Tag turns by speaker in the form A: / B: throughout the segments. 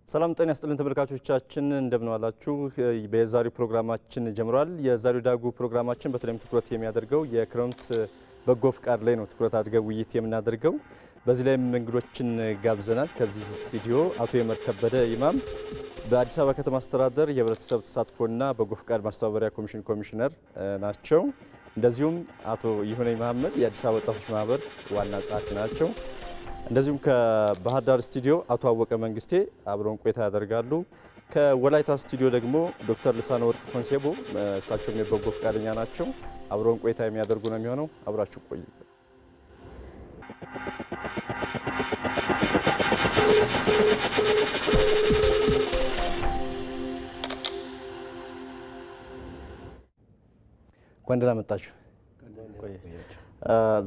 A: ሰላም ጤና ይስጥልን ተመልካቾቻችን እንደምን ዋላችሁ። በዛሬው ፕሮግራማችን ጀምሯል። የዛሬው ዳጉ ፕሮግራማችን በተለይም ትኩረት የሚያደርገው የክረምት በጎ ፍቃድ ላይ ነው ትኩረት አድርገን ውይይት የምናደርገው። በዚህ ላይ እንግዶችን ጋብዘናል። ከዚህ ስቱዲዮ አቶ የመር ከበደ ኢማም በአዲስ አበባ ከተማ አስተዳደር የህብረተሰብ ተሳትፎና በጎ ፍቃድ ማስተባበሪያ ኮሚሽን ኮሚሽነር ናቸው። እንደዚሁም አቶ ይሁነኝ መሐመድ የአዲስ አበባ ወጣቶች ማህበር ዋና ጸሐፊ ናቸው። እንደዚሁም ከባህር ዳር ስቱዲዮ አቶ አወቀ መንግስቴ አብረውን ቆይታ ያደርጋሉ። ከወላይታ ስቱዲዮ ደግሞ ዶክተር ልሳነ ወርቅ ኮንሴቦ እሳቸው የበጎ ፈቃደኛ ናቸው። አብረውን ቆይታ የሚያደርጉ ነው የሚሆነው። አብራችሁ ቆዩ። እንኳን መጣችሁ።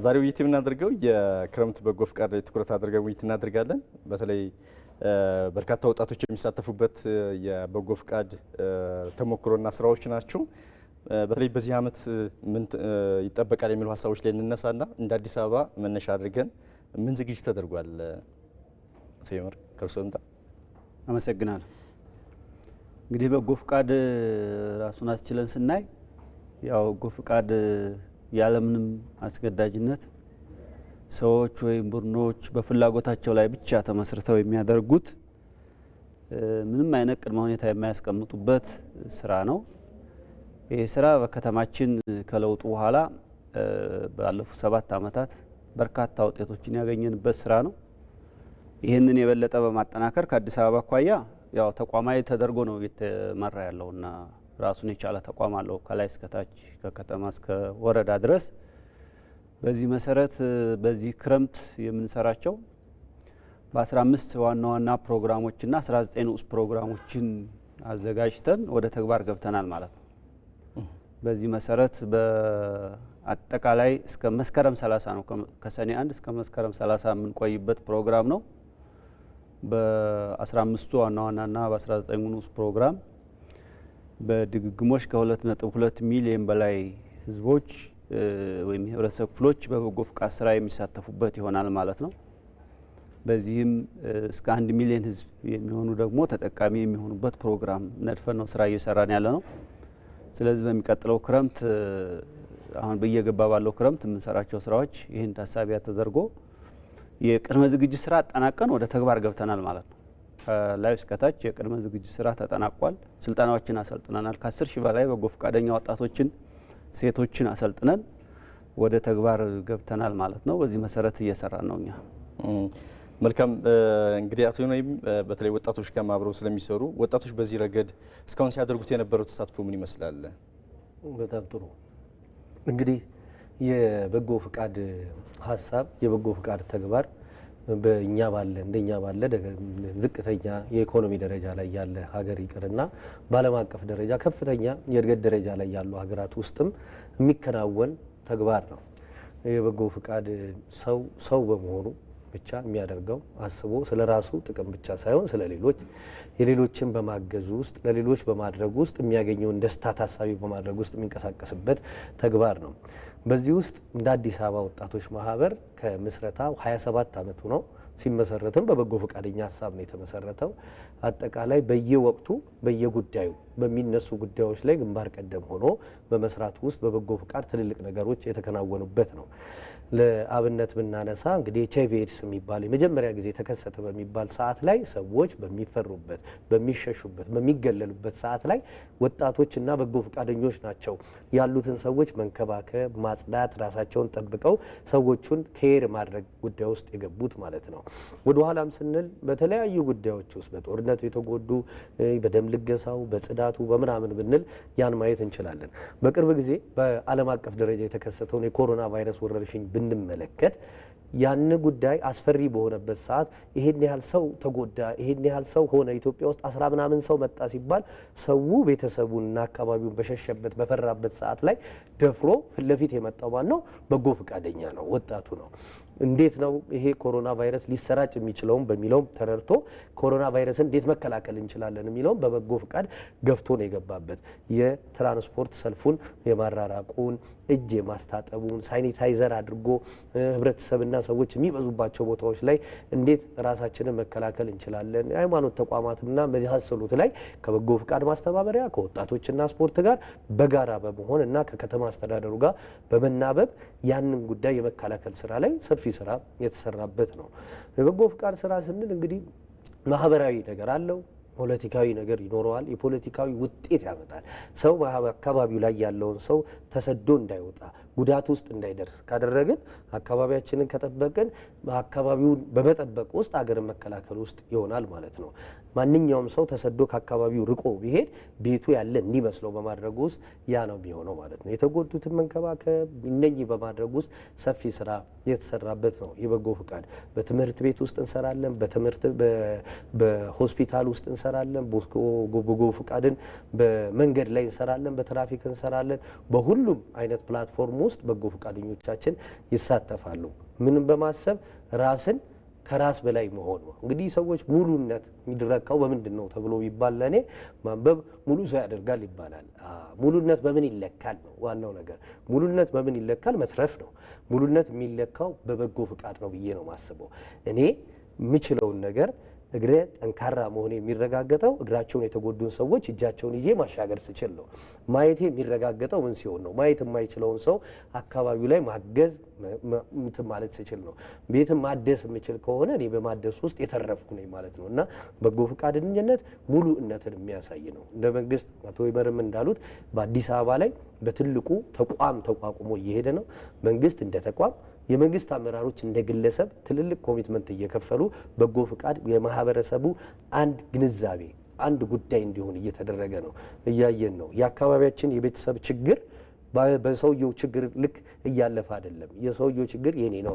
A: ዛሬ ውይይት የምናደርገው የክረምት በጎ ፍቃድ ላይ ትኩረት አድርገን ውይይት እናደርጋለን። በተለይ በርካታ ወጣቶች የሚሳተፉበት የበጎ ፍቃድ ተሞክሮና ስራዎች ናቸው። በተለይ በዚህ ዓመት ምን ይጠበቃል የሚሉ ሀሳቦች ላይ እንነሳና እንደ አዲስ አበባ መነሻ አድርገን ምን ዝግጅት ተደርጓል? ሰይመር ከርሶምታ
B: አመሰግናለሁ። እንግዲህ በጎ ፍቃድ ራሱን አስችለን ስናይ ያው በጎ ፍቃድ ያለምንም አስገዳጅነት ሰዎች ወይም ቡድኖች በፍላጎታቸው ላይ ብቻ ተመስርተው የሚያደርጉት ምንም አይነት ቅድመ ሁኔታ የማያስቀምጡበት ስራ ነው። ይህ ስራ በከተማችን ከለውጡ በኋላ ባለፉት 7 ዓመታት በርካታ ውጤቶችን ያገኘንበት ስራ ነው። ይህንን የበለጠ በማጠናከር ከአዲስ አበባ አኳያ ያው ተቋማዊ ተደርጎ ነው እየተመራ ያለውና ራሱን የቻለ ተቋም አለው ከላይ እስከ ታች ከከተማ እስከ ወረዳ ድረስ። በዚህ መሰረት በዚህ ክረምት የምንሰራቸው በ15 ዋና ዋና ፕሮግራሞችና 19 ንዑስ ፕሮግራሞችን አዘጋጅተን ወደ ተግባር ገብተናል ማለት ነው። በዚህ መሰረት በአጠቃላይ እስከ መስከረም 30 ነው ከሰኔ 1 እስከ መስከረም 30 የምንቆይበት ፕሮግራም ነው። በ15 ዋና ዋናና በ19 ንዑስ ፕሮግራም በድግግሞሽ ከ2.2 ሚሊዮን በላይ ህዝቦች ወይም የህብረተሰብ ክፍሎች በበጎ ፍቃድ ስራ የሚሳተፉበት ይሆናል ማለት ነው። በዚህም እስከ 1 ሚሊዮን ህዝብ የሚሆኑ ደግሞ ተጠቃሚ የሚሆኑበት ፕሮግራም ነድፈን ነው ስራ እየሰራን ያለ ነው። ስለዚህ በሚቀጥለው ክረምት አሁን በየገባ ባለው ክረምት የምንሰራቸው ስራዎች ይህን ታሳቢ ተደርጎ የቅድመ ዝግጅት ስራ አጠናቀን ወደ ተግባር ገብተናል ማለት ነው። ከላይ እስከ ታች የቅድመ ዝግጅት ስራ ተጠናቋል። ስልጠናዎችን አሰልጥነናል። ከ10 ሺህ በላይ በጎ ፈቃደኛ ወጣቶችን ሴቶችን አሰልጥነን ወደ ተግባር ገብተናል ማለት ነው። በዚህ መሰረት እየሰራን ነው እኛ።
A: መልካም። እንግዲህ አቶ ይሁነኝ በተለይ ወጣቶች ጋር አብረው ስለሚሰሩ ወጣቶች በዚህ ረገድ እስካሁን ሲያደርጉት የነበረው ተሳትፎ ምን ይመስላል?
C: በጣም ጥሩ። እንግዲህ የበጎ ፍቃድ ሀሳብ የበጎ ፍቃድ ተግባር በእኛ ባለ እንደኛ ባለ ዝቅተኛ የኢኮኖሚ ደረጃ ላይ ያለ ሀገር ይቅርና በዓለም አቀፍ ደረጃ ከፍተኛ የእድገት ደረጃ ላይ ያሉ ሀገራት ውስጥም የሚከናወን ተግባር ነው። የበጎ ፍቃድ ሰው በመሆኑ ብቻ የሚያደርገው አስቦ ስለራሱ ጥቅም ብቻ ሳይሆን ስለሌሎች የሌሎችን በማገዙ ውስጥ ለሌሎች በማድረግ ውስጥ የሚያገኘውን ደስታ ታሳቢ በማድረግ ውስጥ የሚንቀሳቀስበት ተግባር ነው። በዚህ ውስጥ እንደ አዲስ አበባ ወጣቶች ማህበር ከምስረታው 27 ዓመቱ ነው። ሲመሰረትም በበጎ ፈቃደኛ ሀሳብ ነው የተመሰረተው። አጠቃላይ በየወቅቱ በየጉዳዩ በሚነሱ ጉዳዮች ላይ ግንባር ቀደም ሆኖ በመስራት ውስጥ በበጎ ፈቃድ ትልልቅ ነገሮች የተከናወኑበት ነው። ለአብነት ብናነሳ እንግዲህ ኤችአይቪ ኤድስ የሚባል የመጀመሪያ ጊዜ ተከሰተ በሚባል ሰዓት ላይ ሰዎች በሚፈሩበት በሚሸሹበት በሚገለሉበት ሰዓት ላይ ወጣቶችና በጎ ፈቃደኞች ናቸው ያሉትን ሰዎች መንከባከብ፣ ማጽዳት፣ ራሳቸውን ጠብቀው ሰዎቹን ኬር ማድረግ ጉዳይ ውስጥ የገቡት ማለት ነው። ወደ ኋላም ስንል በተለያዩ ጉዳዮች ውስጥ በጦርነቱ የተጎዱ በደም ልገሳው፣ በጽዳቱ፣ በምናምን ብንል ያን ማየት እንችላለን። በቅርብ ጊዜ በዓለም አቀፍ ደረጃ የተከሰተውን የኮሮና ቫይረስ ወረርሽኝ ብንመለከት ያን ጉዳይ አስፈሪ በሆነበት ሰዓት ይሄን ያህል ሰው ተጎዳ፣ ይሄን ያህል ሰው ሆነ፣ ኢትዮጵያ ውስጥ 10 ምናምን ሰው መጣ ሲባል ሰው ቤተሰቡንና አካባቢውን በሸሸበት በፈራበት ሰዓት ላይ ደፍሮ ፊት ለፊት የመጣው ማን ነው? በጎ ፈቃደኛ ነው፣ ወጣቱ ነው። እንዴት ነው ይሄ ኮሮና ቫይረስ ሊሰራጭ የሚችለውን በሚለው ተረድቶ ኮሮና ቫይረስን እንዴት መከላከል እንችላለን የሚለውን በበጎ ፍቃድ ገፍቶ ነው የገባበት። የትራንስፖርት ሰልፉን የማራራቁን እጅ የማስታጠቡን ሳኒታይዘር አድርጎ ህብረተሰብና ሰዎች የሚበዙባቸው ቦታዎች ላይ እንዴት ራሳችንን መከላከል እንችላለን፣ የሃይማኖት ተቋማትና መሳሰሉት ላይ ከበጎ ፍቃድ ማስተባበሪያ ከወጣቶችና ስፖርት ጋር በጋራ በመሆን እና ከከተማ አስተዳደሩ ጋር በመናበብ ያንን ጉዳይ የመከላከል ስራ ላይ ሰፊ ስራ የተሰራበት ነው። የበጎ ፍቃድ ስራ ስንል እንግዲህ ማህበራዊ ነገር አለው፣ ፖለቲካዊ ነገር ይኖረዋል። የፖለቲካዊ ውጤት ያመጣል። ሰው አካባቢው ላይ ያለውን ሰው ተሰዶ እንዳይወጣ ጉዳት ውስጥ እንዳይደርስ ካደረግን አካባቢያችንን ከጠበቅን አካባቢውን በመጠበቅ ውስጥ አገርን መከላከል ውስጥ ይሆናል ማለት ነው። ማንኛውም ሰው ተሰዶ ከአካባቢው ርቆ ቢሄድ ቤቱ ያለ እንዲመስለው በማድረግ ውስጥ ያ ነው የሚሆነው ማለት ነው። የተጎዱትን መንከባከብ እነኚህ በማድረግ ውስጥ ሰፊ ስራ የተሰራበት ነው የበጎ ፍቃድ። በትምህርት ቤት ውስጥ እንሰራለን፣ በሆስፒታል ውስጥ እንሰራለን፣ በጎ ፍቃድን በመንገድ ላይ እንሰራለን፣ በትራፊክ እንሰራለን። በሁሉም አይነት ፕላትፎርም ውስጥ በጎ ፍቃደኞቻችን ይሳተፋሉ። ምንም በማሰብ ራስን ከራስ በላይ መሆን ነው። እንግዲህ ሰዎች ሙሉነት የሚደረካው በምንድን ነው ተብሎ ቢባል ለእኔ ማንበብ ሙሉ ሰው ያደርጋል ይባላል። ሙሉነት በምን ይለካል ነው ዋናው ነገር። ሙሉነት በምን ይለካል? መትረፍ ነው። ሙሉነት የሚለካው በበጎ ፍቃድ ነው ብዬ ነው ማስበው። እኔ የምችለውን ነገር እግሬ ጠንካራ መሆን የሚረጋገጠው እግራቸውን የተጎዱን ሰዎች እጃቸውን ይዤ ማሻገር ስችል ነው። ማየቴ የሚረጋገጠው ምን ሲሆን ነው? ማየት የማይችለውን ሰው አካባቢው ላይ ማገዝ ማለት ስችል ነው። ቤትም ማደስ የምችል ከሆነ እኔ በማደስ ውስጥ የተረፍኩ ነኝ ማለት ነው። እና በጎ ፈቃደኝነት ሙሉእነትን የሚያሳይ ነው። እንደ መንግስት አቶ ይመርም እንዳሉት በአዲስ አበባ ላይ በትልቁ ተቋም ተቋቁሞ እየሄደ ነው። መንግስት እንደ ተቋም የመንግስት አመራሮች እንደ ግለሰብ ትልልቅ ኮሚትመንት እየከፈሉ በጎ ፍቃድ የማህበረሰቡ አንድ ግንዛቤ አንድ ጉዳይ እንዲሆን እየተደረገ ነው። እያየን ነው። የአካባቢያችን የቤተሰብ ችግር በሰውየው ችግር ልክ እያለፈ አይደለም። የሰውየው ችግር የኔ ነው።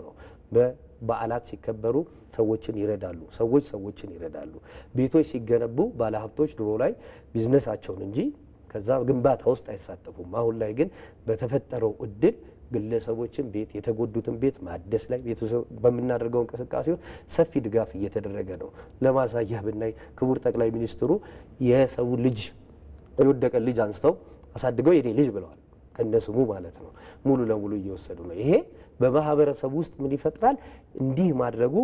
C: በበዓላት ሲከበሩ ሰዎችን ይረዳሉ፣ ሰዎች ሰዎችን ይረዳሉ። ቤቶች ሲገነቡ ባለሀብቶች ድሮ ላይ ቢዝነሳቸውን እንጂ ከዛ ግንባታ ውስጥ አይሳተፉም። አሁን ላይ ግን በተፈጠረው እድል ግለሰቦችን ቤት የተጎዱትን ቤት ማደስ ላይ በምናደርገው እንቅስቃሴ ሰፊ ድጋፍ እየተደረገ ነው። ለማሳያ ብናይ ክቡር ጠቅላይ ሚኒስትሩ የሰው ልጅ የወደቀ ልጅ አንስተው አሳድገው የኔ ልጅ ብለዋል። ከነስሙ ማለት ነው። ሙሉ ለሙሉ እየወሰዱ ነው። ይሄ በማህበረሰብ ውስጥ ምን ይፈጥራል? እንዲህ ማድረጉ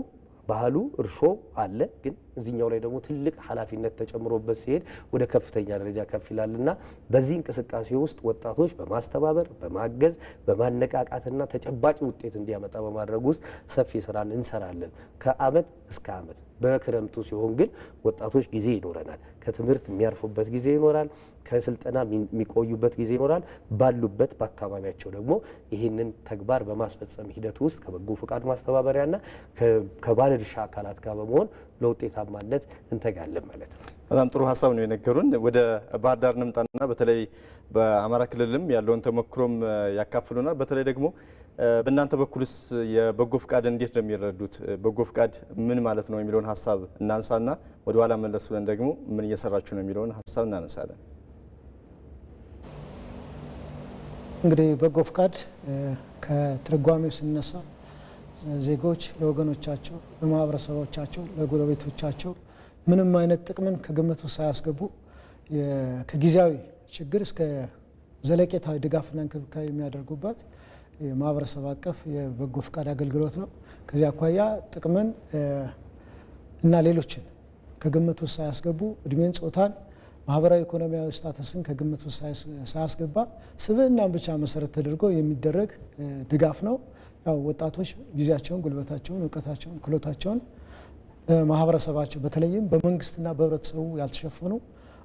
C: ባህሉ እርሾ አለ። ግን እዚህኛው ላይ ደግሞ ትልቅ ኃላፊነት ተጨምሮበት ሲሄድ ወደ ከፍተኛ ደረጃ ከፍ ይላልና በዚህ እንቅስቃሴ ውስጥ ወጣቶች በማስተባበር በማገዝ በማነቃቃትና ተጨባጭ ውጤት እንዲያመጣ በማድረግ ውስጥ ሰፊ ስራን እንሰራለን ከአመት እስከ አመት። በክረምቱ ሲሆን ግን ወጣቶች ጊዜ ይኖረናል። ከትምህርት የሚያርፉበት ጊዜ ይኖራል። ከስልጠና የሚቆዩበት ጊዜ ይኖራል። ባሉበት በአካባቢያቸው ደግሞ ይህንን ተግባር በማስፈጸም ሂደት ውስጥ ከበጎ ፈቃድ ማስተባበሪያና ከባለድርሻ አካላት ጋር በመሆን ለውጤታማነት እንተጋለን ማለት ነው።
A: በጣም ጥሩ ሀሳብ ነው የነገሩን። ወደ ባህር ዳር እንምጣና በተለይ በአማራ ክልልም ያለውን ተሞክሮም ያካፍሉናል። በተለይ ደግሞ በእናንተ በኩልስ የበጎ ፍቃድ እንዴት ነው የሚረዱት? በጎ ፍቃድ ምን ማለት ነው የሚለውን ሀሳብ እናንሳና ወደ ኋላ መለስ ብለን ደግሞ ምን እየሰራችሁ ነው የሚለውን ሀሳብ እናነሳለን።
D: እንግዲህ በጎ ፍቃድ ከትርጓሜው ስነሳ ዜጎች ለወገኖቻቸው፣ ለማህበረሰቦቻቸው፣ ለጎረቤቶቻቸው ምንም አይነት ጥቅምን ከግምት ውስጥ ሳያስገቡ ከጊዜያዊ ችግር እስከ ዘለቄታዊ ድጋፍና እንክብካቤ የሚያደርጉበት ማህበረሰብ አቀፍ የበጎ ፍቃድ አገልግሎት ነው። ከዚህ አኳያ ጥቅምን እና ሌሎችን ከግምት ውስጥ ሳያስገቡ እድሜን፣ ጾታን፣ ማህበራዊ ኢኮኖሚያዊ ስታተስን ከግምት ውስጥ ሳያስገባ ስብዕናን ብቻ መሰረት ተደርጎ የሚደረግ ድጋፍ ነው። ያው ወጣቶች ጊዜያቸውን፣ ጉልበታቸውን፣ እውቀታቸውን፣ ክህሎታቸውን ማህበረሰባቸው በተለይም በመንግስትና በህብረተሰቡ ያልተሸፈኑ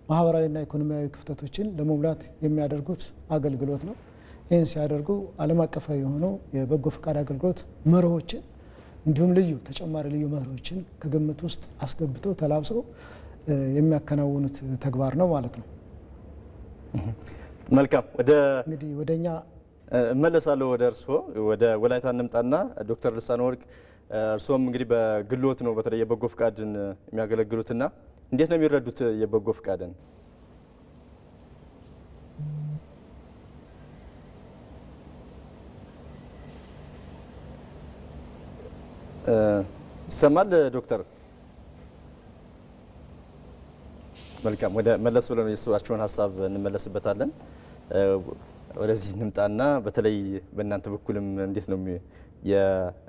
D: ማህበራዊና ኢኮኖሚያዊ ክፍተቶችን ለመሙላት የሚያደርጉት አገልግሎት ነው። ይህን ሲያደርጉ ዓለም አቀፋዊ የሆነው የበጎ ፈቃድ አገልግሎት መርሆችን እንዲሁም ልዩ ተጨማሪ ልዩ መርሆችን ከግምት ውስጥ አስገብተው ተላብሰው የሚያከናውኑት ተግባር ነው ማለት ነው።
A: መልካም።
D: እንግዲህ ወደኛ
A: እመለሳለሁ። ወደ እርስዎ ወደ ወላይታ እንምጣና ዶክተር ልሳነ ወርቅ እርስዎም እንግዲህ በግሎት ነው በተለይ የበጎ ፍቃድን የሚያገለግሉትና እንዴት ነው የሚረዱት የበጎ ፍቃድን? ይሰማል ዶክተር? መልካም፣ ወደ መለስ ብለን የሰባችሁን ሀሳብ እንመለስበታለን። ወደዚህ እንምጣና በተለይ በእናንተ በኩልም እንዴት ነው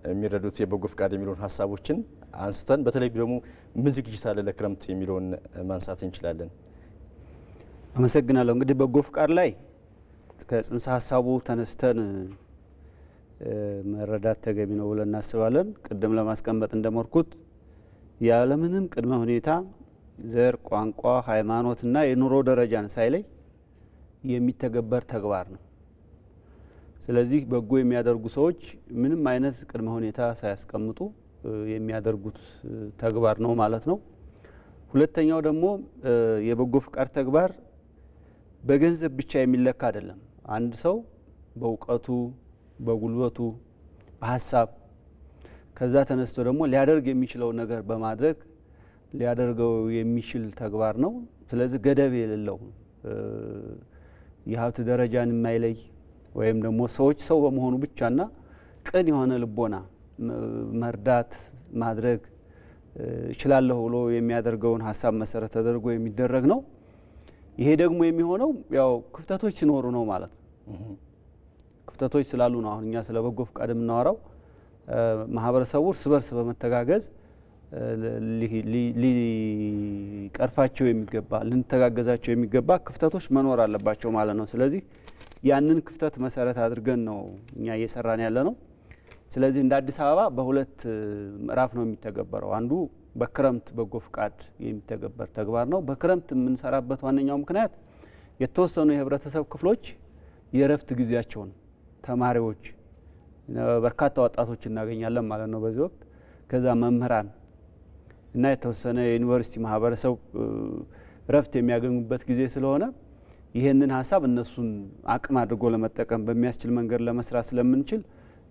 A: የሚረዱት የበጎ ፍቃድ የሚለውን ሀሳቦችን አንስተን በተለይ ደግሞ ምን ዝግጅት አለ ለክረምት የሚለውን ማንሳት እንችላለን።
B: አመሰግናለሁ። እንግዲህ በጎ ፍቃድ ላይ ከጽንሰ ሀሳቡ ተነስተን መረዳት ተገቢ ነው ብለን እናስባለን። ቅድም ለማስቀመጥ እንደሞርኩት ያለምንም ቅድመ ሁኔታ ዘር፣ ቋንቋ፣ ሃይማኖትና የኑሮ ደረጃን ሳይለይ የሚተገበር ተግባር ነው። ስለዚህ በጎ የሚያደርጉ ሰዎች ምንም አይነት ቅድመ ሁኔታ ሳያስቀምጡ የሚያደርጉት ተግባር ነው ማለት ነው። ሁለተኛው ደግሞ የበጎ ፍቃድ ተግባር በገንዘብ ብቻ የሚለካ አይደለም። አንድ ሰው በእውቀቱ፣ በጉልበቱ፣ በሀሳብ ከዛ ተነስቶ ደግሞ ሊያደርግ የሚችለው ነገር በማድረግ ሊያደርገው የሚችል ተግባር ነው። ስለዚህ ገደብ የሌለው የሀብት ደረጃን የማይለይ ወይም ደግሞ ሰዎች ሰው በመሆኑ ብቻና ቅን የሆነ ልቦና መርዳት ማድረግ እችላለሁ ብሎ የሚያደርገውን ሀሳብ መሰረት ተደርጎ የሚደረግ ነው። ይሄ ደግሞ የሚሆነው ያው ክፍተቶች ሲኖሩ ነው ማለት ነው። ክፍተቶች ስላሉ ነው አሁን እኛ ስለ በጎ ፍቃድ የምናወራው። ማህበረሰቡ እርስ በርስ በመተጋገዝ ሊቀርፋቸው የሚገባ ልንተጋገዛቸው የሚገባ ክፍተቶች መኖር አለባቸው ማለት ነው። ስለዚህ ያንን ክፍተት መሰረት አድርገን ነው እኛ እየሰራን ያለ ነው። ስለዚህ እንደ አዲስ አበባ በሁለት ምዕራፍ ነው የሚተገበረው። አንዱ በክረምት በጎ ፍቃድ የሚተገበር ተግባር ነው። በክረምት የምንሰራበት ዋነኛው ምክንያት የተወሰኑ የህብረተሰብ ክፍሎች የእረፍት ጊዜያቸውን ተማሪዎች፣ በርካታ ወጣቶች እናገኛለን ማለት ነው በዚህ ወቅት። ከዛ መምህራን እና የተወሰነ የዩኒቨርሲቲ ማህበረሰብ እረፍት የሚያገኙበት ጊዜ ስለሆነ ይህንን ሀሳብ እነሱን አቅም አድርጎ ለመጠቀም በሚያስችል መንገድ ለመስራት ስለምንችል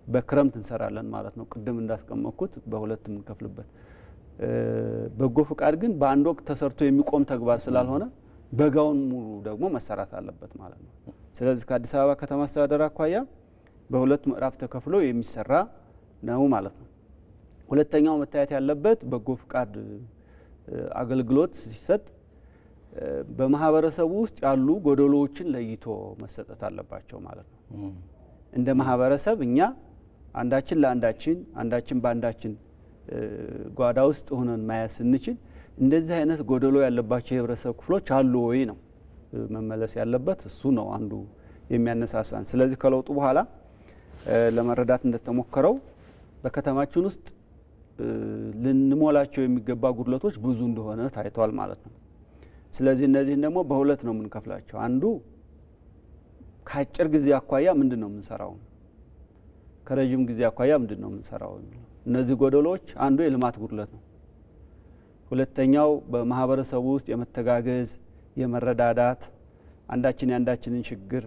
B: በክረምት እንሰራለን ማለት ነው። ቅድም እንዳስቀመጥኩት በሁለት የምንከፍልበት። በጎ ፍቃድ ግን በአንድ ወቅት ተሰርቶ የሚቆም ተግባር ስላልሆነ በጋውን ሙሉ ደግሞ መሰራት አለበት ማለት ነው። ስለዚህ ከአዲስ አበባ ከተማ አስተዳደር አኳያ በሁለት ምዕራፍ ተከፍሎ የሚሰራ ነው ማለት ነው። ሁለተኛው መታየት ያለበት በጎ ፍቃድ አገልግሎት ሲሰጥ በማህበረሰቡ ውስጥ ያሉ ጎደሎዎችን ለይቶ መሰጠት አለባቸው ማለት ነው። እንደ ማህበረሰብ እኛ አንዳችን ለአንዳችን አንዳችን በአንዳችን ጓዳ ውስጥ ሆነን ማየት ስንችል እንደዚህ አይነት ጎደሎ ያለባቸው የህብረተሰብ ክፍሎች አሉ ወይ ነው መመለስ ያለበት። እሱ ነው አንዱ የሚያነሳሳን። ስለዚህ ከለውጡ በኋላ ለመረዳት እንደተሞከረው በከተማችን ውስጥ ልንሞላቸው የሚገባ ጉድለቶች ብዙ እንደሆነ ታይቷል ማለት ነው። ስለዚህ እነዚህን ደግሞ በሁለት ነው የምንከፍላቸው። አንዱ ከአጭር ጊዜ አኳያ ምንድን ነው የምንሰራው፣ ከረጅም ጊዜ አኳያ ምንድን ነው የምንሰራው። እነዚህ ጎደሎች አንዱ የልማት ጉድለት ነው። ሁለተኛው በማህበረሰቡ ውስጥ የመተጋገዝ የመረዳዳት አንዳችን የአንዳችንን ችግር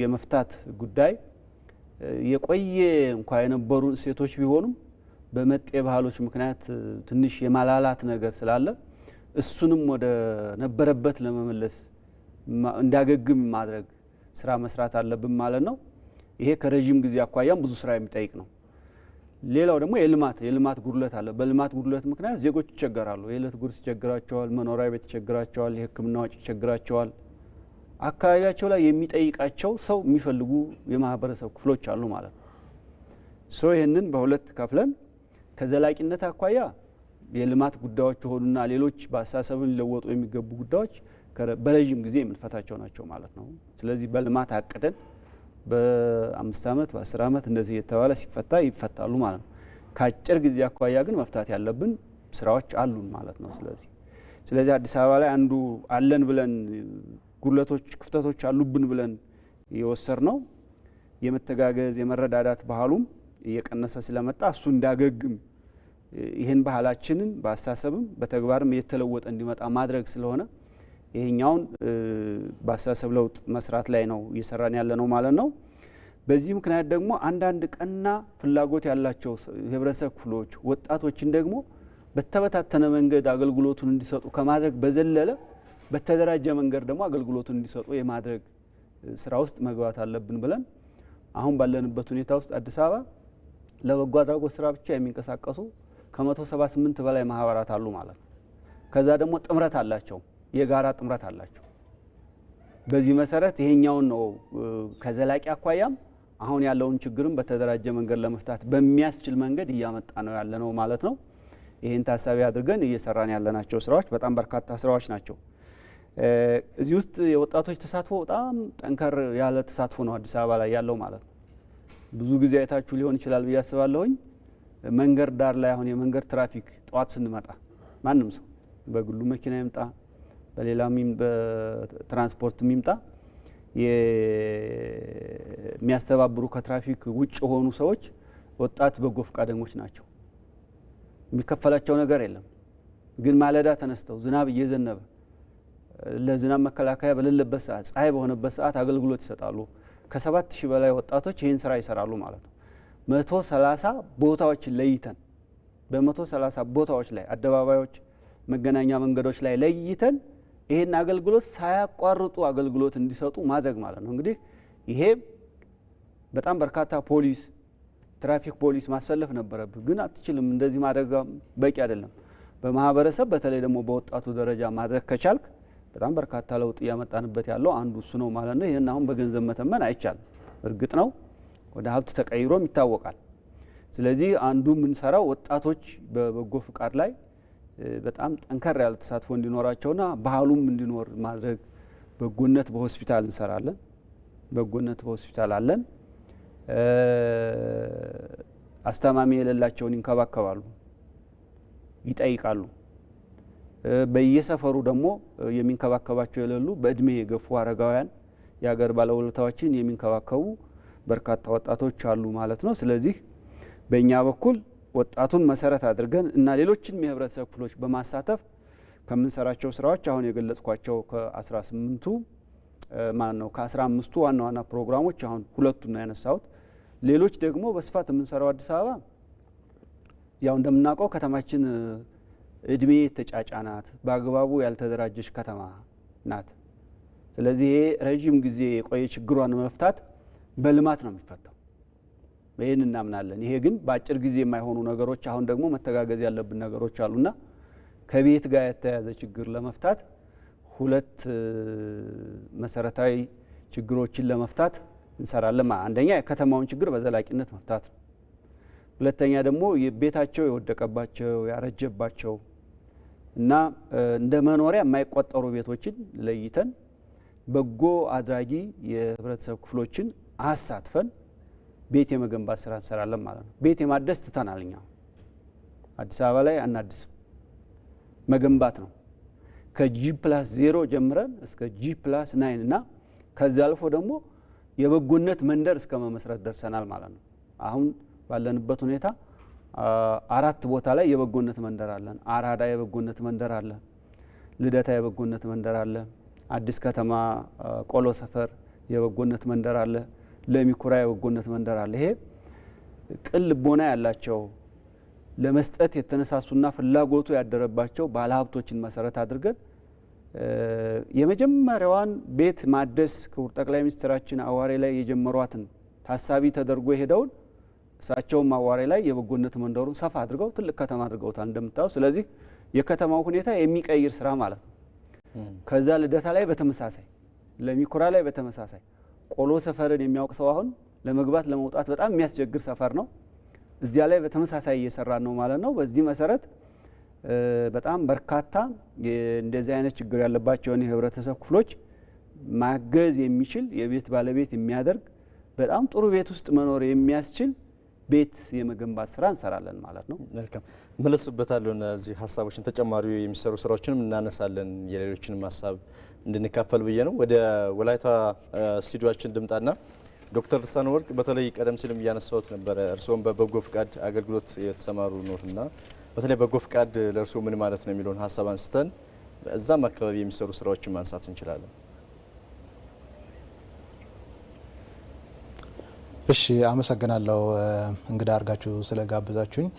B: የመፍታት ጉዳይ የቆየ እንኳ የነበሩ እሴቶች ቢሆኑም በመጤ ባህሎች ምክንያት ትንሽ የማላላት ነገር ስላለ እሱንም ወደ ነበረበት ለመመለስ እንዲያገግም ማድረግ ስራ መስራት አለብን ማለት ነው። ይሄ ከረጅም ጊዜ አኳያም ብዙ ስራ የሚጠይቅ ነው። ሌላው ደግሞ የልማት ጉድለት አለ። በልማት ጉድለት ምክንያት ዜጎች ይቸገራሉ። የዕለት ጉርስ ይቸግራቸዋል፣ መኖሪያ ቤት ይቸግራቸዋል፣ የሕክምና ወጪ ይቸግራቸዋል። አካባቢያቸው ላይ የሚጠይቃቸው ሰው የሚፈልጉ የማህበረሰብ ክፍሎች አሉ ማለት ነው። ይህንን በሁለት ከፍለን ከዘላቂነት አኳያ የልማት ጉዳዮች የሆኑና ሌሎች በአስተሳሰብን ሊለወጡ የሚገቡ ጉዳዮች በረዥም ጊዜ የምንፈታቸው ናቸው ማለት ነው። ስለዚህ በልማት አቅደን በ5 ዓመት በ10 ዓመት እንደዚህ የተባለ ሲፈታ ይፈታሉ ማለት ነው። ከአጭር ጊዜ አኳያ ግን መፍታት ያለብን ስራዎች አሉን ማለት ነው። ስለዚህ አዲስ አበባ ላይ አንዱ አለን ብለን ጉድለቶች፣ ክፍተቶች አሉብን ብለን የወሰድ ነው የመተጋገዝ የመረዳዳት ባህሉም እየቀነሰ ስለመጣ እሱ እንዳገግም ይህን ባህላችንን በአስተሳሰብም በተግባርም እየተለወጠ እንዲመጣ ማድረግ ስለሆነ ይሄኛውን በአስተሳሰብ ለውጥ መስራት ላይ ነው እየሰራን ያለ ነው ማለት ነው። በዚህ ምክንያት ደግሞ አንዳንድ ቀና ፍላጎት ያላቸው የህብረተሰብ ክፍሎች ወጣቶችን ደግሞ በተበታተነ መንገድ አገልግሎቱን እንዲሰጡ ከማድረግ በዘለለ በተደራጀ መንገድ ደግሞ አገልግሎቱን እንዲሰጡ የማድረግ ስራ ውስጥ መግባት አለብን ብለን አሁን ባለንበት ሁኔታ ውስጥ አዲስ አበባ ለበጎ አድራጎት ስራ ብቻ የሚንቀሳቀሱ ከ178 በላይ ማህበራት አሉ ማለት ነው። ከዛ ደግሞ ጥምረት አላቸው፣ የጋራ ጥምረት አላቸው። በዚህ መሰረት ይሄኛውን ነው ከዘላቂ አኳያም አሁን ያለውን ችግርም በተደራጀ መንገድ ለመፍታት በሚያስችል መንገድ እያመጣ ነው ያለ ነው ማለት ነው። ይሄን ታሳቢ አድርገን እየሰራን ያለናቸው ስራዎች በጣም በርካታ ስራዎች ናቸው። እዚህ ውስጥ የወጣቶች ተሳትፎ በጣም ጠንከር ያለ ተሳትፎ ነው አዲስ አበባ ላይ ያለው ማለት ነው። ብዙ ጊዜ አይታችሁ ሊሆን ይችላል ብዬ አስባለሁኝ። መንገድ ዳር ላይ አሁን የመንገድ ትራፊክ ጠዋት ስንመጣ ማንም ሰው በግሉ መኪና ይምጣ በሌላም በትራንስፖርት ይምጣ የሚያስተባብሩ ከትራፊክ ውጭ የሆኑ ሰዎች ወጣት በጎ ፈቃደኞች ናቸው። የሚከፈላቸው ነገር የለም። ግን ማለዳ ተነስተው ዝናብ እየዘነበ ለዝናብ መከላከያ በሌለበት ሰዓት ፀሐይ በሆነበት ሰዓት አገልግሎት ይሰጣሉ። ከ7000 በላይ ወጣቶች ይህን ስራ ይሰራሉ ማለት ነው። 130 ቦታዎችን ለይተን በ130 ቦታዎች ላይ አደባባዮች፣ መገናኛ መንገዶች ላይ ለይተን ይሄን አገልግሎት ሳያቋርጡ አገልግሎት እንዲሰጡ ማድረግ ማለት ነው። እንግዲህ ይሄ በጣም በርካታ ፖሊስ ትራፊክ ፖሊስ ማሰለፍ ነበረብህ፣ ግን አትችልም። እንደዚህ ማድረግ በቂ አይደለም። በማህበረሰብ በተለይ ደግሞ በወጣቱ ደረጃ ማድረግ ከቻልክ በጣም በርካታ ለውጥ እያመጣንበት ያለው አንዱ እሱ ነው ማለት ነው። ይሄን አሁን በገንዘብ መተመን አይቻልም። እርግጥ ነው ወደ ሀብት ተቀይሮም ይታወቃል። ስለዚህ አንዱ የምንሰራው ወጣቶች በበጎ ፍቃድ ላይ በጣም ጠንከር ያለ ተሳትፎ እንዲኖራቸውና ባህሉም እንዲኖር ማድረግ። በጎነት በሆስፒታል እንሰራለን። በጎነት በሆስፒታል አለን። አስተማሚ የሌላቸውን ይንከባከባሉ፣ ይጠይቃሉ። በየሰፈሩ ደግሞ የሚንከባከባቸው የሌሉ በእድሜ የገፉ አረጋውያን የሀገር ባለውለታዎችን የሚንከባከቡ በርካታ ወጣቶች አሉ ማለት ነው። ስለዚህ በእኛ በኩል ወጣቱን መሰረት አድርገን እና ሌሎችንም የህብረተሰብ ክፍሎች በማሳተፍ ከምንሰራቸው ስራዎች አሁን የገለጽኳቸው ከ18ቱ ከ15ቱ ዋና ዋና ፕሮግራሞች አሁን ሁለቱን ነው ያነሳሁት። ሌሎች ደግሞ በስፋት የምንሰራው አዲስ አበባ ያው እንደምናውቀው ከተማችን እድሜ ተጫጫናት፣ በአግባቡ ያልተደራጀች ከተማ ናት። ስለዚህ ይሄ ረጅም ጊዜ የቆየ ችግሯን መፍታት በልማት ነው የሚፈታው። ይህን እናምናለን። ይሄ ግን በአጭር ጊዜ የማይሆኑ ነገሮች አሁን ደግሞ መተጋገዝ ያለብን ነገሮች አሉና ከቤት ጋር የተያያዘ ችግር ለመፍታት ሁለት መሰረታዊ ችግሮችን ለመፍታት እንሰራለን። አንደኛ የከተማውን ችግር በዘላቂነት መፍታት ነው። ሁለተኛ ደግሞ ቤታቸው የወደቀባቸው ያረጀባቸው እና እንደ መኖሪያ የማይቆጠሩ ቤቶችን ለይተን በጎ አድራጊ የህብረተሰብ ክፍሎችን አሳትፈን ቤት የመገንባት ስራ እንሰራለን ማለት ነው። ቤት የማደስ ትተናል። እኛ አዲስ አበባ ላይ አናድስም፣ መገንባት ነው። ከG+0 ጀምረን እስከ G+9 እና ከዚያ አልፎ ደግሞ የበጎነት መንደር እስከ መመስረት ደርሰናል ማለት ነው። አሁን ባለንበት ሁኔታ 4 ቦታ ላይ የበጎነት መንደር አለን። አራዳ የበጎነት መንደር አለ፣ ልደታ የበጎነት መንደር አለ፣ አዲስ ከተማ ቆሎ ሰፈር የበጎነት መንደር አለ፣ ለሚኩራ የበጎነት መንደር አለ። ይሄ ቅን ልቦና ያላቸው ለመስጠት የተነሳሱና ፍላጎቱ ያደረባቸው ባለሀብቶችን መሰረት አድርገን የመጀመሪያዋን ቤት ማደስ ክቡር ጠቅላይ ሚኒስትራችን አዋሬ ላይ የጀመሯትን ታሳቢ ተደርጎ የሄደውን እሳቸውም አዋሬ ላይ የበጎነት መንደሩን ሰፋ አድርገው ትልቅ ከተማ አድርገውታል እንደምታዩ። ስለዚህ የከተማው ሁኔታ የሚቀይር ስራ ማለት ነው። ከዛ ልደታ ላይ በተመሳሳይ ለሚኩራ ላይ በተመሳሳይ ቆሎ ሰፈርን የሚያውቅ ሰው አሁን ለመግባት ለመውጣት በጣም የሚያስቸግር ሰፈር ነው። እዚያ ላይ በተመሳሳይ እየሰራ ነው ማለት ነው። በዚህ መሰረት በጣም በርካታ እንደዚህ አይነት ችግር ያለባቸውን የህብረተሰብ ክፍሎች ማገዝ የሚችል የቤት ባለቤት የሚያደርግ በጣም ጥሩ ቤት ውስጥ መኖር የሚያስችል ቤት የመገንባት ስራ እንሰራለን ማለት ነው።
A: መልካም መለስበታለሁ። እነዚህ ሀሳቦችን ተጨማሪ የሚሰሩ ስራዎችንም እናነሳለን። የሌሎችንም ሀሳብ እንድንካፈል ብዬ ነው። ወደ ወላይታ ስቱዲዮአችን ድምጣና ዶክተር ልሳነ ወርቅ በተለይ ቀደም ሲልም እያነሳሁት ነበረ፣ እርስዎም በበጎ ፍቃድ አገልግሎት የተሰማሩ ነውና በተለይ በጎ ፍቃድ ለእርስዎ ምን ማለት ነው የሚለውን ሀሳብ አንስተን እዛም አካባቢ የሚሰሩ ስራዎችን ማንሳት እንችላለን።
E: እሺ፣ አመሰግናለሁ እንግዳ አድርጋችሁ ስለጋበዛችሁኝ።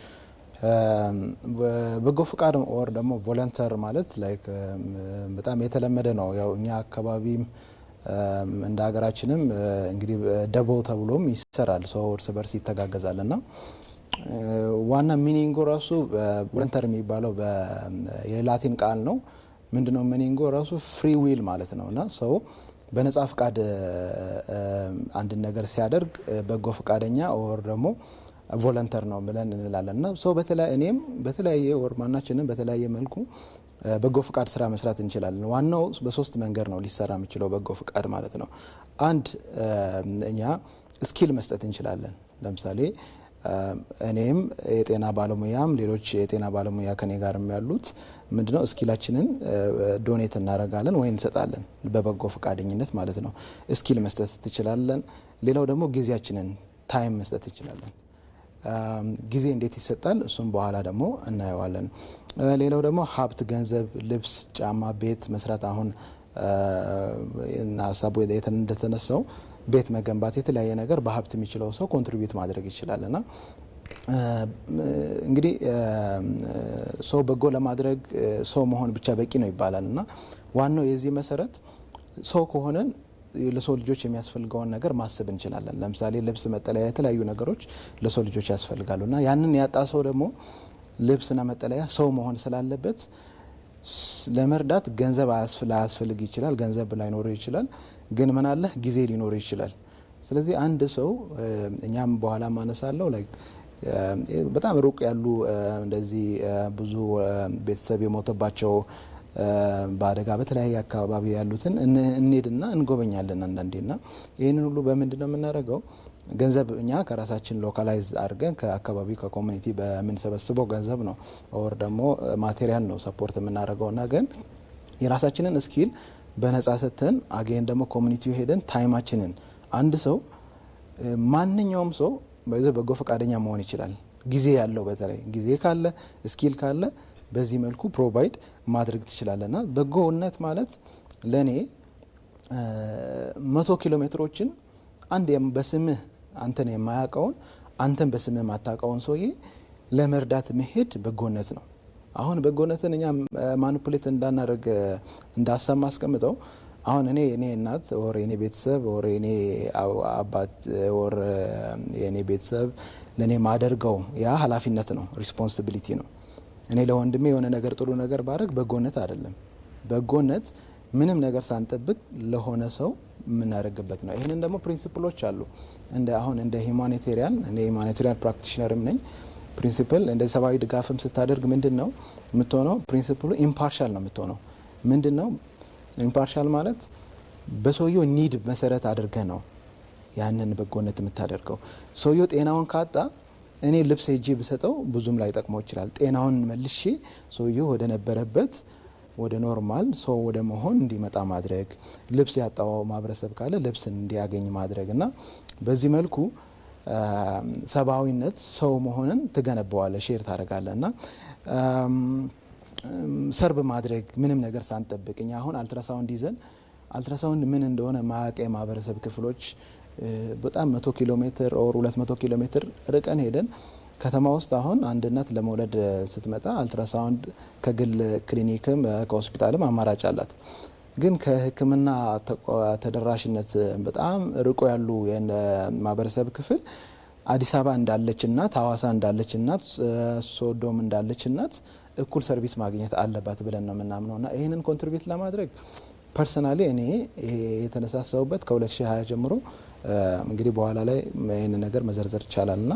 E: በጎ ፍቃድ ኦር ደግሞ ቮለንተር ማለት ላይክ በጣም የተለመደ ነው። ያው እኛ አካባቢም እንደ ሀገራችንም እንግዲህ ደቦ ተብሎም ይሰራል። ሰው እርስ በርስ ይተጋገዛልና ዋና ሚኒንጎ ራሱ ቮለንተር የሚባለው የላቲን ቃል ነው። ምንድነው ሚኒንጎ ራሱ ፍሪ ዊል ማለት ነው እና ሰው በነጻ ፍቃድ አንድ ነገር ሲያደርግ በጎ ፈቃደኛ ኦር ደግሞ ቮለንተር ነው ብለን እንላለን እና ሰው እኔም በተለያየ ወር ማናችንም በተለያየ መልኩ በጎ ፍቃድ ስራ መስራት እንችላለን። ዋናው በሶስት መንገድ ነው ሊሰራ የሚችለው በጎ ፍቃድ ማለት ነው። አንድ እኛ ስኪል መስጠት እንችላለን። ለምሳሌ እኔም የጤና ባለሙያም ሌሎች የጤና ባለሙያ ከኔ ጋርም ያሉት ምንድነው ስኪላችንን ዶኔት እናደርጋለን ወይ እንሰጣለን በበጎ ፈቃደኝነት ማለት ነው። ስኪል መስጠት እንችላለን። ሌላው ደግሞ ጊዜያችንን ታይም መስጠት እንችላለን። ጊዜ እንዴት ይሰጣል እሱም በኋላ ደግሞ እናየዋለን። ሌላው ደግሞ ሀብት፣ ገንዘብ፣ ልብስ፣ ጫማ፣ ቤት መስራት አሁን እና ሀሳቡ እንደተነሳው ቤት መገንባት የተለያየ ነገር በሀብት የሚችለው ሰው ኮንትሪቢዩት ማድረግ ይችላል እና እንግዲህ ሰው በጎ ለማድረግ ሰው መሆን ብቻ በቂ ነው ይባላል እና ዋናው የዚህ መሰረት ሰው ከሆነን ለሰው ልጆች የሚያስፈልገውን ነገር ማሰብ እንችላለን። ለምሳሌ ልብስ፣ መጠለያ፣ የተለያዩ ነገሮች ለሰው ልጆች ያስፈልጋሉ እና ያንን ያጣ ሰው ደግሞ ልብስና መጠለያ ሰው መሆን ስላለበት ለመርዳት ገንዘብ ላያስፈልግ ይችላል፣ ገንዘብ ላይኖር ይችላል። ግን ምን አለ ጊዜ ሊኖር ይችላል። ስለዚህ አንድ ሰው እኛም በኋላ ማነሳለው በጣም ሩቅ ያሉ እንደዚህ ብዙ ቤተሰብ የሞተባቸው በአደጋ በተለያየ አካባቢ ያሉትን እንሄድና እንጎበኛለን አንዳንዴና ይህንን ሁሉ በምንድን ነው የምናደርገው? ገንዘብ እኛ ከራሳችን ሎካላይዝ አድርገን ከአካባቢ ከኮሚኒቲ በምንሰበስበው ገንዘብ ነው ኦር ደግሞ ማቴሪያል ነው ሰፖርት የምናደርገውና ግን የራሳችንን ስኪል በነጻ ሰጥተን አገን ደግሞ ኮሚኒቲው ሄደን ታይማችንን አንድ ሰው ማንኛውም ሰው በጎ ፈቃደኛ መሆን ይችላል። ጊዜ ያለው በተለይ ጊዜ ካለ ስኪል ካለ በዚህ መልኩ ፕሮቫይድ ማድረግ ትችላለና በጎነት ማለት ለኔ 100 ኪሎ ሜትሮችን አንድ በስምህ አንተን የማያውቀውን አንተን በስምህ ማታውቀውን ሰውዬ ለመርዳት መሄድ በጎነት ነው። አሁን በጎነትን እኛ ማኒፑሌት እንዳናደርግ እንዳሰማ አስቀምጠው አሁን እኔ እናት ወር የኔ ቤተሰብ ወር የኔ አባት ወር የኔ ቤተሰብ ለኔ ማደርገው ያ ኃላፊነት ነው፣ ሪስፖንሲቢሊቲ ነው። እኔ ለወንድሜ የሆነ ነገር ጥሩ ነገር ባረግ በጎነት አይደለም። በጎነት ምንም ነገር ሳንጠብቅ ለሆነ ሰው የምናደርግበት ነው። ይህንን ደግሞ ፕሪንሲፕሎች አሉ። አሁን እንደ ሂማኒቴሪያን ፕራክቲሽነርም ነኝ። ፕሪንሲፕል እንደ ሰብአዊ ድጋፍም ስታደርግ ምንድን ነው የምትሆነው? ፕሪንሲፕሉ ኢምፓርሻል ነው የምትሆነው። ምንድን ነው ኢምፓርሻል ማለት? በሰውየው ኒድ መሰረት አድርገ ነው ያንን በጎነት የምታደርገው። ሰውየው ጤናውን ካጣ እኔ ልብስ ሄጄ ብሰጠው ብዙም ላይ ጠቅመው ይችላል። ጤናውን መልሼ ሰውየው ወደ ነበረበት ወደ ኖርማል ሰው ወደ መሆን እንዲመጣ ማድረግ፣ ልብስ ያጣው ማህበረሰብ ካለ ልብስ እንዲያገኝ ማድረግ እና በዚህ መልኩ ሰብአዊነት ሰው መሆንን ትገነባዋለ፣ ሼር ታደርጋለ እና ሰርብ ማድረግ ምንም ነገር ሳንጠብቅ እኛ አሁን አልትራሳውንድ ይዘን አልትራሳውንድ ምን እንደሆነ ማያውቅ የማህበረሰብ ክፍሎች በጣም 100 ኪሎ ሜትር ኦር 200 ኪሎ ሜትር ርቀን ሄደን ከተማ ውስጥ አሁን አንድ እናት ለመውለድ ስትመጣ አልትራሳውንድ ከግል ክሊኒክም ከሆስፒታልም አማራጭ አላት። ግን ከሕክምና ተደራሽነት በጣም ርቆ ያሉ የማህበረሰብ ክፍል አዲስ አበባ እንዳለች እናት፣ ሐዋሳ እንዳለች እናት፣ ሶዶም እንዳለች እናት እኩል ሰርቪስ ማግኘት አለባት ብለን ነው የምናምነው እና ይህንን ኮንትሪቢዩት ለማድረግ ፐርሰናሊ እኔ የተነሳሳውበት ከ2020 ጀምሮ እንግዲህ በኋላ ላይ ይህን ነገር መዘርዘር ይቻላል እና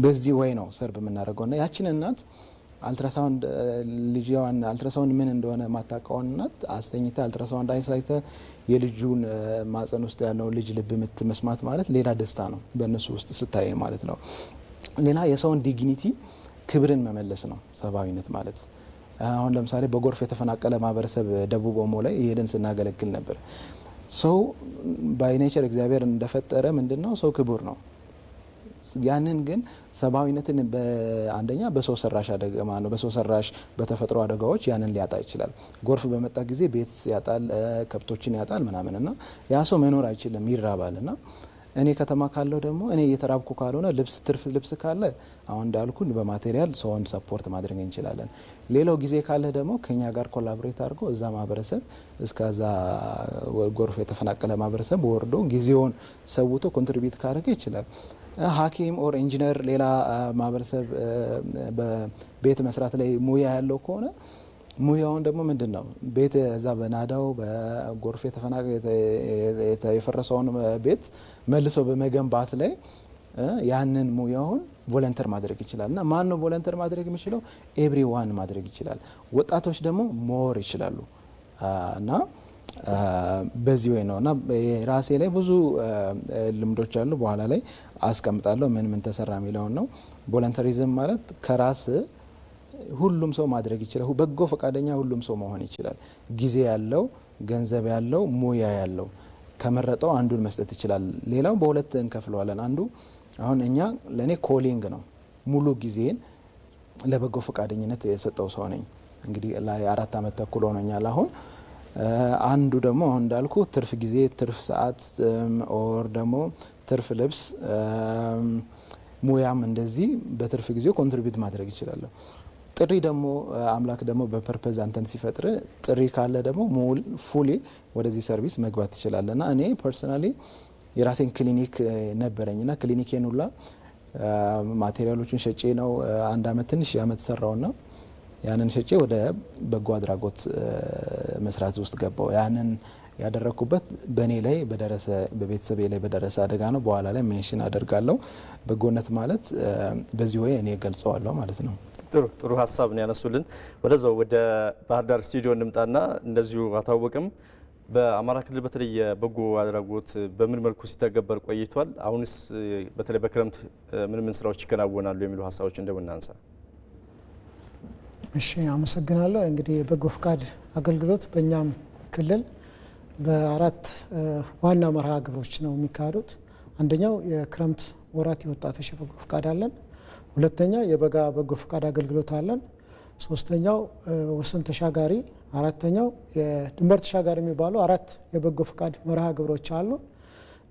E: በዚህ ወይ ነው ሰርብ የምናደርገው እና ያችን እናት አልትራሳውንድ ልጅዋን አልትራሳውንድ ምን እንደሆነ ማታውቀውን እናት አስተኝታ አልትራሳውንድ አይሳይተ የልጁን ማጸን ውስጥ ያለው ልጅ ልብ ምት መስማት ማለት ሌላ ደስታ ነው በእነሱ ውስጥ ስታይ ማለት ነው። ሌላ የሰውን ዲግኒቲ ክብርን መመለስ ነው ሰብአዊነት ማለት። አሁን ለምሳሌ በጎርፍ የተፈናቀለ ማህበረሰብ ደቡብ ኦሞ ላይ ይሄድን ስናገለግል ነበር። ሰው ባይ ኔቸር እግዚአብሔር እንደፈጠረ ምንድነው ሰው ክቡር ነው። ያንን ግን ሰብአዊነትን በአንደኛ በሰው ሰራሽ አደጋ ማለት ነው በሰው ሰራሽ በተፈጥሮ አደጋዎች ያንን ሊያጣ ይችላል። ጎርፍ በመጣ ጊዜ ቤት ያጣል፣ ከብቶችን ያጣል ምናምንና ያ ሰው መኖር አይችልም፣ ይራባልና እኔ ከተማ ካለው ደግሞ እኔ እየተራብኩ ካልሆነ ትርፍ ልብስ ካለ አሁን እንዳልኩ በማቴሪያል ሰውን ሰፖርት ማድረግ እንችላለን። ሌላው ጊዜ ካለ ደግሞ ከኛ ጋር ኮላቦሬት አድርጎ እዛ ማህበረሰብ እስከዛ ጎርፍ የተፈናቀለ ማህበረሰብ ወርዶ ጊዜውን ሰውቶ ኮንትሪቢዩት ካደረገ ይችላል። ሐኪም ኦር ኢንጂነር ሌላ ማህበረሰብ በቤት መስራት ላይ ሙያ ያለው ከሆነ ሙያውን ደግሞ ምንድን ነው ቤት እዛ በናዳው በጎርፍ የፈረሰውን ቤት መልሶ በመገንባት ላይ ያንን ሙያውን ቮለንተር ማድረግ ይችላል። እና ማን ነው ቮለንተር ማድረግ የሚችለው? ኤቭሪዋን ማድረግ ይችላል። ወጣቶች ደግሞ ሞር ይችላሉ። እና በዚህ ወይ ነው እና ራሴ ላይ ብዙ ልምዶች አሉ። በኋላ ላይ አስቀምጣለሁ ምን ተሰራ የሚለውን ነው። ቮለንተሪዝም ማለት ከራስ ሁሉም ሰው ማድረግ ይችላል። በጎ ፈቃደኛ ሁሉም ሰው መሆን ይችላል። ጊዜ ያለው፣ ገንዘብ ያለው፣ ሙያ ያለው ከመረጠው አንዱን መስጠት ይችላል። ሌላው በሁለት እንከፍለዋለን። አንዱ አሁን ለእኔ ኮሊንግ ነው። ሙሉ ጊዜን ለበጎ ፈቃደኝነት የሰጠው ሰው ነኝ። እንግዲህ ለ4 ዓመት ተኩል ሆኖኛል አሁን። አንዱ ደግሞ አሁን እንዳልኩ ትርፍ ጊዜ፣ ትርፍ ሰዓት ኦር ደግሞ ትርፍ ልብስ፣ ሙያም እንደዚህ በትርፍ ጊዜው ኮንትሪቢዩት ማድረግ ይችላለሁ። ጥሪ ደግሞ አምላክ ደግሞ በፐርፐዝ አንተን ሲፈጥር ጥሪ ካለ ደግሞ ፉሊ ወደዚህ ሰርቪስ መግባት ትችላለህ። እና እኔ ፐርሰናሊ የራሴን ክሊኒክ ነበረኝና ክሊኒኬን ሁላ ማቴሪያሎችን ሸጬ ነው 1 ዓመት ትንሽ ዓመት ሰራውና ያንን ሸጬ ወደ በጎ አድራጎት መስራት ውስጥ ገባው። ያንን ያደረኩበት በእኔ ላይ በቤተሰቤ ላይ በደረሰ አደጋ ነው። በኋላ ላይ ሜንሽን አደርጋለሁ። በጎነት ማለት በዚህ ወይ እኔ ገልጸዋለሁ ማለት ነው።
A: ጥሩ ሀሳብ ነው ያነሱልን። ወደዛው ወደ ባህር ዳር ስቱዲዮ እንምጣና እንደዚሁ አታወቅም በአማራ ክልል በተለይ የበጎ አድራጎት በምን መልኩ ሲተገበር ቆይቷል? አሁንስ በተለይ በክረምት ምን ስራዎች ይከናወናሉ የሚሉ ሀሳቦች እንደምናንሳ።
D: እሺ፣ አመሰግናለሁ። እንግዲህ የበጎ ፍቃድ አገልግሎት በእኛም ክልል በ4 ዋና መርሃ ግብሮች ነው የሚካሄዱት። አንደኛው የክረምት ወራት የወጣቶች የበጎ ፍቃድ አለን። ሁለተኛው የበጋ በጎ ፍቃድ አገልግሎት አለን። ሶስተኛው ወሰን ተሻጋሪ፣ አራተኛው የድንበር ተሻጋሪ የሚባሉ 4 የበጎ ፍቃድ መርሃ ግብሮች አሉ።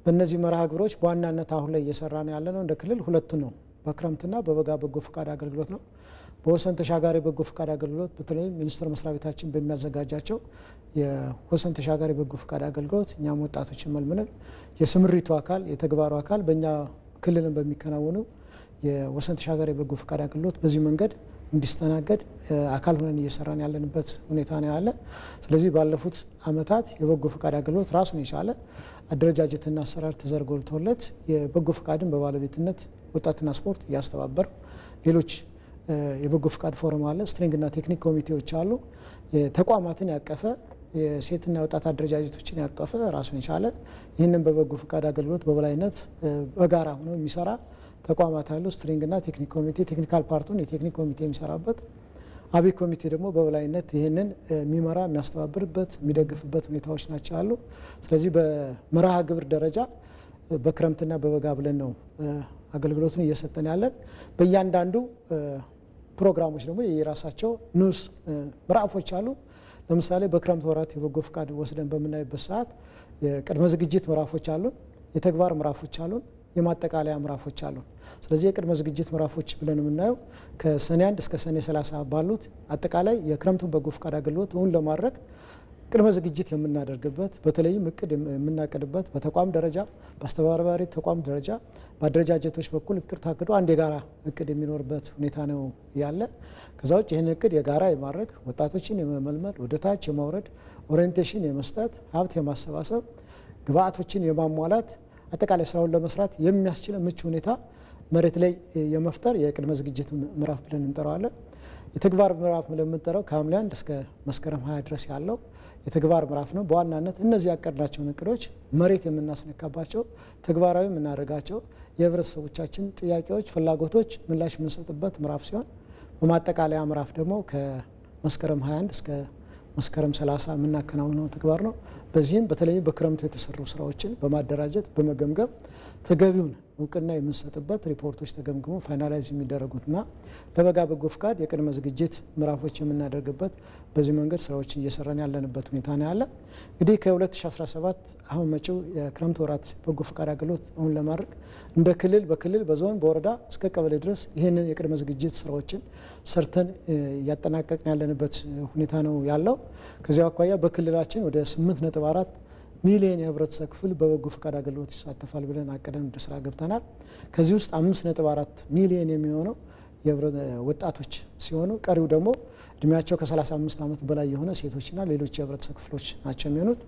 D: በእነዚህ መርሃ ግብሮች በዋናነት አሁን ላይ እየሰራ ነው ያለነው እንደ ክልል 2 ነው፣ በክረምትና በበጋ በጎ ፍቃድ አገልግሎት ነው። በወሰን ተሻጋሪ በጎ ፍቃድ አገልግሎት በተለይም ሚኒስቴር መስሪያ ቤታችን በሚያዘጋጃቸው የወሰን ተሻጋሪ በጎ ፍቃድ አገልግሎት እኛም ወጣቶችን መልምለን የስምሪቱ አካል የተግባሩ አካል በእኛ ክልልን በሚከናወኑ የወሰን ተሻጋሪ በጎ ፍቃድ አገልግሎት በዚህ መንገድ እንዲስተናገድ አካል ሆነን እየሰራን ያለንበት ሁኔታ ነው ያለ። ስለዚህ ባለፉት ዓመታት የበጎ ፍቃድ አገልግሎት ራሱን የቻለ አደረጃጀትና አሰራር ተዘርግቶለት የበጎ ፍቃድን በባለቤትነት ወጣትና ስፖርት እያስተባበረ ሌሎች የበጎ ፍቃድ ፎረም አለ፣ ስትሪንግና ቴክኒክ ኮሚቴዎች አሉ፣ ተቋማትን ያቀፈ የሴትና ወጣት አደረጃጀቶችን ያቀፈ ራሱን የቻለ ይህንን በበጎ ፍቃድ አገልግሎት በበላይነት በጋራ ሆኖ የሚሰራ ተቋማት አሉ። ስትሪንግና ቴክኒክ ኮሚቴ ቴክኒካል ፓርቱን የቴክኒክ ኮሚቴ የሚሰራበት፣ አብይ ኮሚቴ ደግሞ በበላይነት ይህንን የሚመራ የሚያስተባብርበት የሚደግፍበት ሁኔታዎች ናቸው አሉ። ስለዚህ በመርሃ ግብር ደረጃ በክረምትና በበጋ ብለን ነው አገልግሎቱን እየሰጠን ያለን። በእያንዳንዱ ፕሮግራሞች ደግሞ የራሳቸው ንዑስ ምዕራፎች አሉ። ለምሳሌ በክረምት ወራት የበጎ ፍቃድ ወስደን በምናይበት ሰዓት የቅድመ ዝግጅት ምዕራፎች አሉን፣ የተግባር ምዕራፎች አሉን፣ የማጠቃለያ ምዕራፎች አሉን። ስለዚህ የቅድመ ዝግጅት ምዕራፎች ብለን የምናየው ከሰኔ 1 እስከ ሰኔ 30 ባሉት አጠቃላይ የክረምቱን በጎ ፍቃድ አገልግሎት እውን ለማድረግ ቅድመ ዝግጅት የምናደርግበት በተለይም እቅድ የምናቅድበት በተቋም ደረጃ በአስተባባሪ ተቋም ደረጃ በአደረጃጀቶች በኩል እቅድ ታቅዶ አንድ የጋራ እቅድ የሚኖርበት ሁኔታ ነው ያለ። ከዛ ውጭ ይህን እቅድ የጋራ የማድረግ ወጣቶችን የመመልመል ወደ ታች የማውረድ ኦሪየንቴሽን የመስጠት ሀብት የማሰባሰብ ግብአቶችን የማሟላት አጠቃላይ ስራውን ለመስራት የሚያስችል ምቹ ሁኔታ መሬት ላይ የመፍጠር የቅድመ ዝግጅት ምዕራፍ ብለን እንጠራዋለን። የተግባር ምዕራፍ ብለን የምንጠራው ከሐምሌ 1 እስከ መስከረም 20 ድረስ ያለው የተግባር ምዕራፍ ነው። በዋናነት እነዚህ ያቀድናቸውን እቅዶች መሬት የምናስነካባቸው ተግባራዊ የምናደርጋቸው የህብረተሰቦቻችን ጥያቄዎች፣ ፍላጎቶች ምላሽ የምንሰጥበት ምዕራፍ ሲሆን በማጠቃለያ ምዕራፍ ደግሞ ከመስከረም 21 እስከ መስከረም 30 የምናከናውነው ተግባር ነው። በዚህም በተለይም በክረምቱ የተሰሩ ስራዎችን በማደራጀት በመገምገም ተገቢውን እውቅና የምንሰጥበት ሪፖርቶች ተገምግሞ ፋይናላይዝ የሚደረጉትና ለበጋ በጎ ፍቃድ የቅድመ ዝግጅት ምዕራፎች የምናደርግበት በዚህ መንገድ ስራዎችን እየሰራን ያለንበት ሁኔታ ነው ያለ። እንግዲህ ከ2017 አሁን መጪው የክረምት ወራት በጎ ፍቃድ አገልግሎት አሁን ለማድረግ እንደ ክልል በክልል በዞን በወረዳ እስከ ቀበሌ ድረስ ይህንን የቅድመ ዝግጅት ስራዎችን ሰርተን እያጠናቀቅን ያለንበት ሁኔታ ነው ያለው። ከዚያ አኳያ በክልላችን ወደ 8.4 ሚሊዮን የህብረተሰብ ክፍል በበጎ ፍቃድ አገልግሎት ይሳተፋል ብለን አቅደን ወደ ስራ ገብተናል። ከዚህ ውስጥ 5.4 ሚሊዮን የሚሆነው ወጣቶች ሲሆኑ ቀሪው ደግሞ እድሜያቸው ከ35 ዓመት በላይ የሆነ ሴቶችና ሌሎች የህብረተሰብ ክፍሎች ናቸው የሚሆኑት።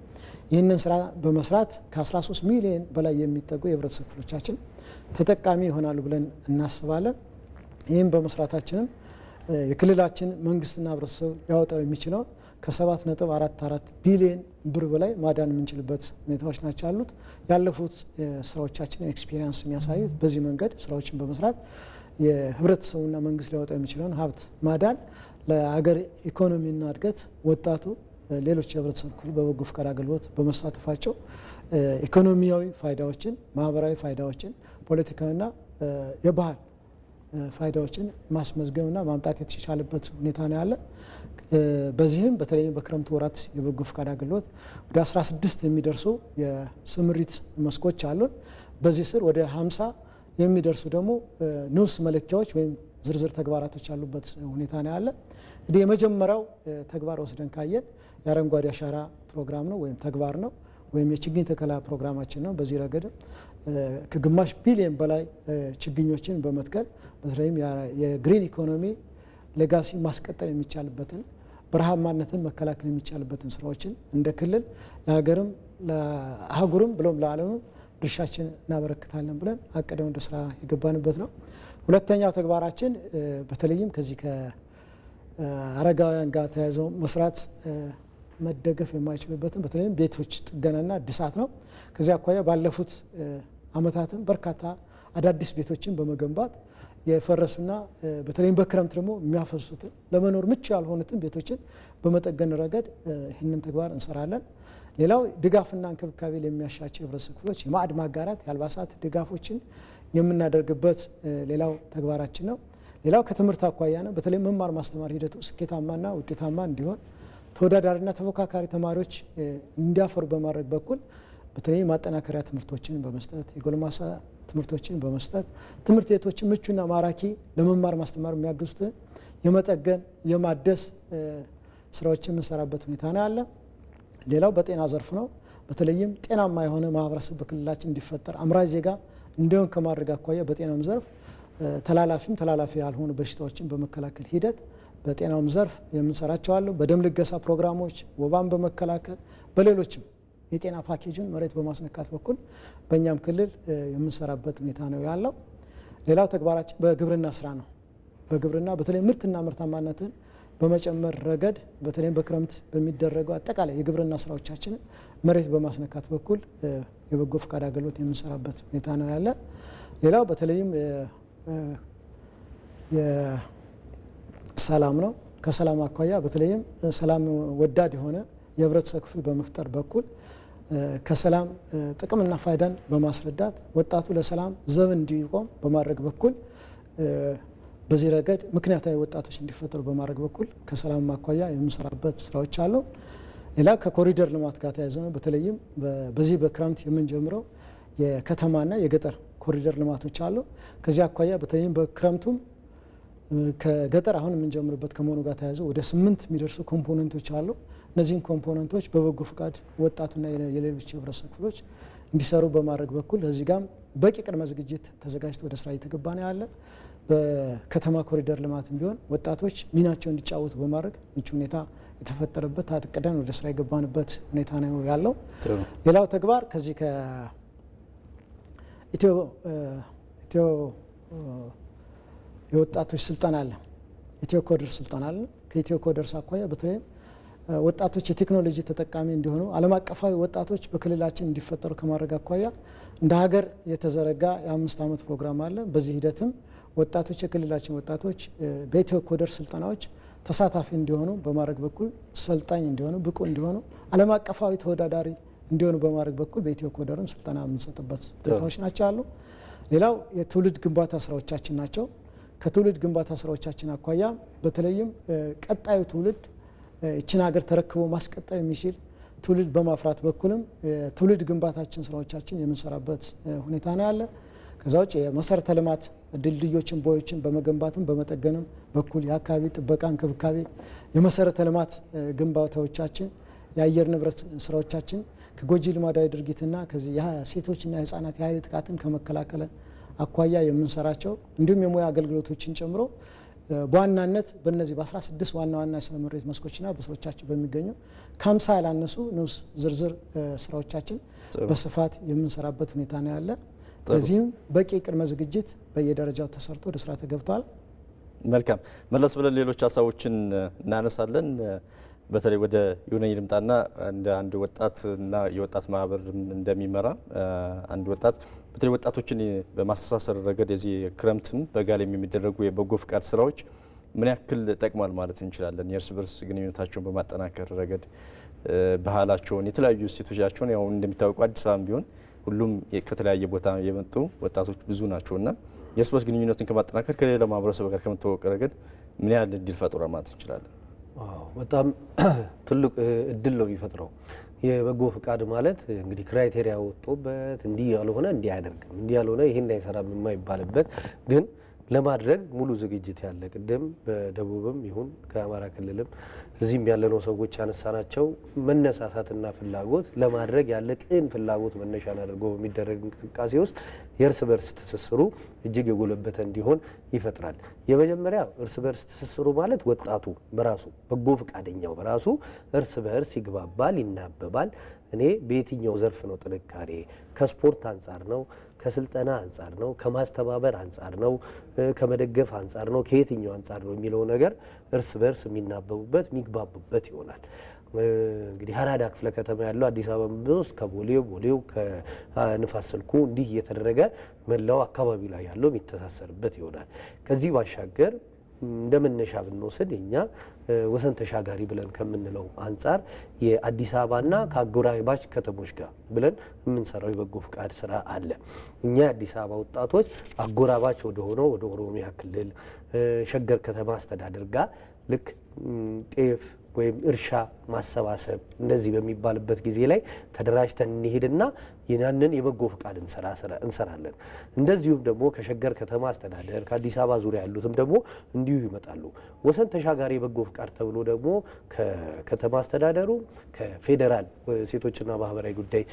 D: ይህንን ስራ በመስራት ከ13 ሚሊዮን በላይ የሚጠጉ የህብረተሰብ ክፍሎቻችን ተጠቃሚ ይሆናሉ ብለን እናስባለን። ይህም በመስራታችንም የክልላችን መንግስትና ህብረተሰብ ሊያወጣው የሚችለው ከ7.44 ቢሊዮን ብር በላይ ማዳን የምንችልበት ሁኔታዎች ናቸው ያሉት። ያለፉት ስራዎቻችን ኤክስፒሪየንስ የሚያሳዩት በዚህ መንገድ ስራዎችን በመስራት የህብረተሰቡና መንግስት ሊያወጣው የሚችለውን ሀብት ማዳን ለሀገር ኢኮኖሚና እድገት ወጣቱ ሌሎች የህብረተሰብ ክፍል በበጎ ፍቃድ አገልግሎት በመሳተፋቸው ኢኮኖሚያዊ ፋይዳዎችን፣ ማህበራዊ ፋይዳዎችን፣ ፖለቲካዊና የባህል ፋይዳዎችን ማስመዝገብና ማምጣት የተቻለበት ሁኔታ ነው ያለ። በዚህም በተለይም በክረምት ወራት የበጎ ፍቃድ አገልግሎት ወደ 16 የሚደርሱ የስምሪት መስኮች አሉን። በዚህ ስር ወደ 50 የሚደርሱ ደግሞ ንዑስ መለኪያዎች ወይም ዝርዝር ተግባራቶች ያሉበት ሁኔታ ነው ያለ። እንግዲህ የመጀመሪያው ተግባር ወስደን ካየን የአረንጓዴ አሻራ ፕሮግራም ነው ወይም ተግባር ነው ወይም የችግኝ ተከላ ፕሮግራማችን ነው። በዚህ ረገድ ከግማሽ ቢሊዮን በላይ ችግኞችን በመትከል በተለይም የግሪን ኢኮኖሚ ሌጋሲ ማስቀጠል የሚቻልበትን በረሃማነትን መከላከል የሚቻልበትን ስራዎችን እንደ ክልል ለሀገርም ለአህጉርም ብሎም ለዓለምም ድርሻችን እናበረክታለን ብለን አቅደን ወደ ስራ የገባንበት ነው። ሁለተኛው ተግባራችን በተለይም ከዚህ ከአረጋውያን ጋር ተያይዘው መስራት መደገፍ የማይችሉበትን በተለይም ቤቶች ጥገናና እድሳት ነው። ከዚያ አኳያ ባለፉት አመታትም በርካታ አዳዲስ ቤቶችን በመገንባት የፈረሱና በተለይም በክረምት ደግሞ የሚያፈሱትን ለመኖር ምቹ ያልሆኑትን ቤቶችን በመጠገን ረገድ ይህንን ተግባር እንሰራለን። ሌላው ድጋፍና እንክብካቤ ለሚያሻቸው የህብረተሰብ ክፍሎች የማዕድ ማጋራት፣ የአልባሳት ድጋፎችን የምናደርግበት ሌላው ተግባራችን ነው። ሌላው ከትምህርት አኳያ ነው። በተለይም መማር ማስተማር ሂደቱ ስኬታማና ውጤታማ እንዲሆን ተወዳዳሪና ተፎካካሪ ተማሪዎች እንዲያፈሩ በማድረግ በኩል በተለይ ማጠናከሪያ ትምህርቶችን በመስጠት የጎልማሳ ትምህርቶችን በመስጠት ትምህርት ቤቶችን ምቹና ማራኪ ለመማር ማስተማር የሚያግዙትን የመጠገን የማደስ ስራዎችን የምንሰራበት ሁኔታ ነው ያለ። ሌላው በጤና ዘርፍ ነው። በተለይም ጤናማ የሆነ ማህበረሰብ በክልላችን እንዲፈጠር አምራች ዜጋ እንዲሆን ከማድረግ አኳያ በጤናውም ዘርፍ ተላላፊም ተላላፊ ያልሆኑ በሽታዎችን በመከላከል ሂደት በጤናውም ዘርፍ የምንሰራቸው አሉ። በደም ልገሳ ፕሮግራሞች፣ ወባን በመከላከል በሌሎችም የጤና ፓኬጅን መሬት በማስነካት በኩል በእኛም ክልል የምንሰራበት ሁኔታ ነው ያለው። ሌላው ተግባራችን በግብርና ስራ ነው። በግብርና በተለይ ምርትና ምርታማነትን በመጨመር ረገድ በተለይም በክረምት በሚደረገው አጠቃላይ የግብርና ስራዎቻችንን መሬት በማስነካት በኩል የበጎ ፍቃድ አገልግሎት የምንሰራበት ሁኔታ ነው ያለ። ሌላው በተለይም የሰላም ነው። ከሰላም አኳያ በተለይም ሰላም ወዳድ የሆነ የህብረተሰብ ክፍል በመፍጠር በኩል ከሰላም ጥቅምና ፋይዳን በማስረዳት ወጣቱ ለሰላም ዘብ እንዲቆም በማድረግ በኩል በዚህ ረገድ ምክንያታዊ ወጣቶች እንዲፈጠሩ በማድረግ በኩል ከሰላም አኳያ የምንሰራበት ስራዎች አሉ። ሌላ ከኮሪደር ልማት ጋር ተያይዘ ነው። በተለይም በዚህ በክረምት የምንጀምረው የከተማና የገጠር ኮሪደር ልማቶች አሉ። ከዚህ አኳያ በተለይም በክረምቱም ከገጠር አሁን የምንጀምርበት ከመሆኑ ጋር ተያይዘው ወደ 8 የሚደርሱ ኮምፖነንቶች አሉ። እነዚህን ኮምፖነንቶች በበጎ ፍቃድ ወጣቱና የሌሎች የህብረተሰብ ክፍሎች እንዲሰሩ በማድረግ በኩል እዚህ ጋም በቂ ቅድመ ዝግጅት ተዘጋጅቶ ወደ ስራ እየተገባ ነው ያለ። በከተማ ኮሪደር ልማትም ቢሆን ወጣቶች ሚናቸው እንዲጫወቱ በማድረግ ምቹ ሁኔታ የተፈጠረበት አቅደን ወደ ስራ የገባንበት ሁኔታ ነው ያለው። ሌላው ተግባር ከዚህ ከኢትዮ የወጣቶች ስልጠና አለ። ኢትዮ ኮደርስ ስልጠና አለ። ከኢትዮ ኮደርስ አኳያ በተለይም ወጣቶች የቴክኖሎጂ ተጠቃሚ እንዲሆኑ ዓለም አቀፋዊ ወጣቶች በክልላችን እንዲፈጠሩ ከማድረግ አኳያ እንደ ሀገር የተዘረጋ የ5 ዓመት ፕሮግራም አለ። በዚህ ሂደትም ወጣቶች የክልላችን ወጣቶች በኢትዮ ኮደርስ ስልጠናዎች ተሳታፊ እንዲሆኑ በማድረግ በኩል ሰልጣኝ እንዲሆኑ ብቁ እንዲሆኑ ዓለም አቀፋዊ ተወዳዳሪ እንዲሆኑ በማድረግ በኩል በኢትዮ ኮደርም ስልጠና የምንሰጥበት ሁኔታዎች ናቸው አሉ። ሌላው የትውልድ ግንባታ ስራዎቻችን ናቸው። ከትውልድ ግንባታ ስራዎቻችን አኳያ በተለይም ቀጣዩ ትውልድ እችን ሀገር ተረክቦ ማስቀጠል የሚችል ትውልድ በማፍራት በኩልም ትውልድ ግንባታችን ስራዎቻችን የምንሰራበት ሁኔታ ነው ያለ። ከዛ ውጭ የመሰረተ ልማት ድልድዮችን፣ ቦዮችን በመገንባትም በመጠገንም በኩል የአካባቢ ጥበቃ እንክብካቤ፣ የመሰረተ ልማት ግንባታዎቻችን፣ የአየር ንብረት ስራዎቻችን ከጎጂ ልማዳዊ ድርጊትና ከዚህ የሴቶችና የህፃናት የኃይል ጥቃትን ከመከላከል አኳያ የምንሰራቸው እንዲሁም የሙያ አገልግሎቶችን ጨምሮ በዋናነት በእነዚህ በ16 ዋና ዋና የስነ ምሬት መስኮችና በስራዎቻችን በሚገኙ ከ50 ያላነሱ ንዑስ ዝርዝር ስራዎቻችን በስፋት የምንሰራበት ሁኔታ ነው ያለ። በዚህም በቂ ቅድመ ዝግጅት በየደረጃው ተሰርቶ ወደ ስራ ተገብቷል።
A: መልካም መለስ ብለን ሌሎች ሀሳቦችን እናነሳለን። በተለይ ወደ ይሁነኝ ልምጣና እንደ አንድ ወጣትና የወጣት ማህበር እንደሚመራ አንድ ወጣት በተለይ ወጣቶችን በማስተሳሰር ረገድ የዚህ ክረምትም በጋ ላይ የሚደረጉ የበጎ ፍቃድ ስራዎች ምን ያክል ጠቅሟል ማለት እንችላለን? የእርስ በርስ ግንኙነታቸውን በማጠናከር ረገድ ባህላቸውን፣ የተለያዩ እሴቶቻቸውን ያው እንደሚታወቀው አዲስ አበባም ቢሆን ሁሉም ከተለያየ ቦታ የመጡ ወጣቶች ብዙ ናቸውና የእርስ በርስ ግንኙነትን ከማጠናከር ከሌላ ማህበረሰብ ጋር ከመተዋወቅ ረገድ ምን ያህል እድል ፈጥሯል ማለት እንችላለን?
C: በጣም ትልቅ እድል ነው የሚፈጥረው። የበጎ ፍቃድ ማለት እንግዲህ ክራይቴሪያ ወጥቶበት እንዲህ ያልሆነ እንዲህ አያደርግም፣ እንዲህ ያልሆነ ይሄን አይሰራም የማይባልበት ግን ለማድረግ ሙሉ ዝግጅት ያለ ቅድም በደቡብም ይሁን ከአማራ ክልልም እዚህም ያለነው ሰዎች ያነሳናቸው መነሳሳትና ፍላጎት ለማድረግ ያለ ቅን ፍላጎት መነሻን አድርጎ በሚደረግ እንቅስቃሴ ውስጥ የእርስ በርስ ትስስሩ እጅግ የጎለበተ እንዲሆን ይፈጥራል። የመጀመሪያው እርስ በርስ ትስስሩ ማለት ወጣቱ በራሱ በጎ ፍቃደኛው በራሱ እርስ በርስ ይግባባል፣ ይናበባል። እኔ በየትኛው ዘርፍ ነው ጥንካሬ? ከስፖርት አንጻር ነው? ከስልጠና አንጻር ነው? ከማስተባበር አንጻር ነው? ከመደገፍ አንጻር ነው? ከየትኛው አንጻር ነው የሚለው ነገር እርስ በርስ የሚናበቡበት የሚግባቡበት ይሆናል። እንግዲህ ሀራዳ ክፍለ ከተማ ያለው አዲስ አበባ ውስጥ ከቦሌው ከንፋስ ስልኩ እንዲህ እየተደረገ መላው አካባቢ ላይ ያለው የሚተሳሰርበት ይሆናል። ከዚህ ባሻገር እንደ መነሻ ብንወስድ እኛ ወሰን ተሻጋሪ ብለን ከምንለው አንጻር የአዲስ አበባና ከአጎራባች ከተሞች ጋር ብለን የምንሰራው የበጎ ፍቃድ ስራ አለ። እኛ የአዲስ አበባ ወጣቶች አጎራባች ወደ ሆነው ወደ ኦሮሚያ ክልል ሸገር ከተማ አስተዳደር ጋር ልክ ጤፍ ወይም እርሻ ማሰባሰብ እንደዚህ በሚባልበት ጊዜ ላይ ተደራጅተን እንሄድና ያንን የበጎ ፍቃድ እንሰራለን። እንደዚሁም ደግሞ ከሸገር ከተማ አስተዳደር ከአዲስ አበባ ዙሪያ ያሉትም ደግሞ እንዲሁ ይመጣሉ። ወሰን ተሻጋሪ የበጎ ፍቃድ ተብሎ ደግሞ ከከተማ አስተዳደሩ ከፌዴራል ሴቶችና ማህበራዊ ጉዳይ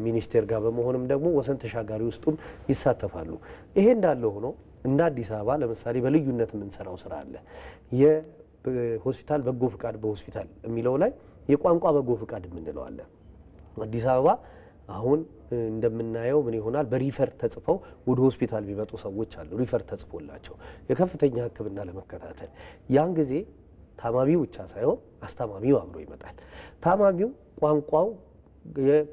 C: ሚኒስቴር ጋር በመሆንም ደግሞ ወሰን ተሻጋሪ ውስጡም ይሳተፋሉ። ይሄ እንዳለ ሆኖ እንደ አዲስ አበባ ለምሳሌ በልዩነት የምንሰራው ስራ አለ። ሆስፒታል በጎ ፍቃድ በሆስፒታል የሚለው ላይ የቋንቋ በጎ ፍቃድ የምንለው አለ። አዲስ አበባ አሁን እንደምናየው ምን ይሆናል? በሪፈር ተጽፈው ወደ ሆስፒታል የሚመጡ ሰዎች አሉ። ሪፈር ተጽፎላቸው የከፍተኛ ሕክምና ለመከታተል ያን ጊዜ ታማሚው ብቻ ሳይሆን አስታማሚው አብሮ ይመጣል። ታማሚው ቋንቋው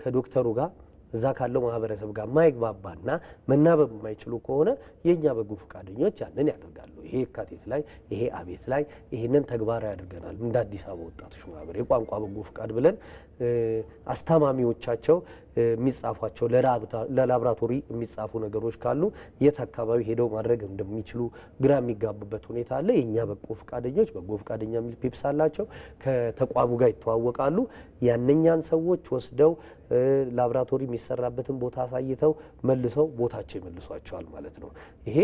C: ከዶክተሩ ጋር እዛ ካለው ማህበረሰብ ጋር ማይግባባና መናበብ የማይችሉ ከሆነ የኛ በጎ ፈቃደኞች ያንን ያደርጋሉ። ይሄ የካቲት ላይ ይሄ አቤት ላይ ይሄንን ተግባራዊ ያደርገናል። እንደ አዲስ አበባ ወጣቶች ማህበር የቋንቋ በጎ ፈቃድ ብለን አስታማሚዎቻቸው የሚጻፏቸው ለላብራቶሪ የሚጻፉ ነገሮች ካሉ የት አካባቢ ሄደው ማድረግ እንደሚችሉ ግራ የሚጋቡበት ሁኔታ አለ። የኛ በጎ ፈቃደኞች በጎ ፈቃደኛ የሚል ፔፕስ አላቸው። ከተቋሙ ጋር ይተዋወቃሉ። ያንኛን ሰዎች ወስደው ላብራቶሪ የሚሰራበትን ቦታ አሳይተው መልሰው ቦታቸው ይመልሷቸዋል ማለት ነው። ይሄ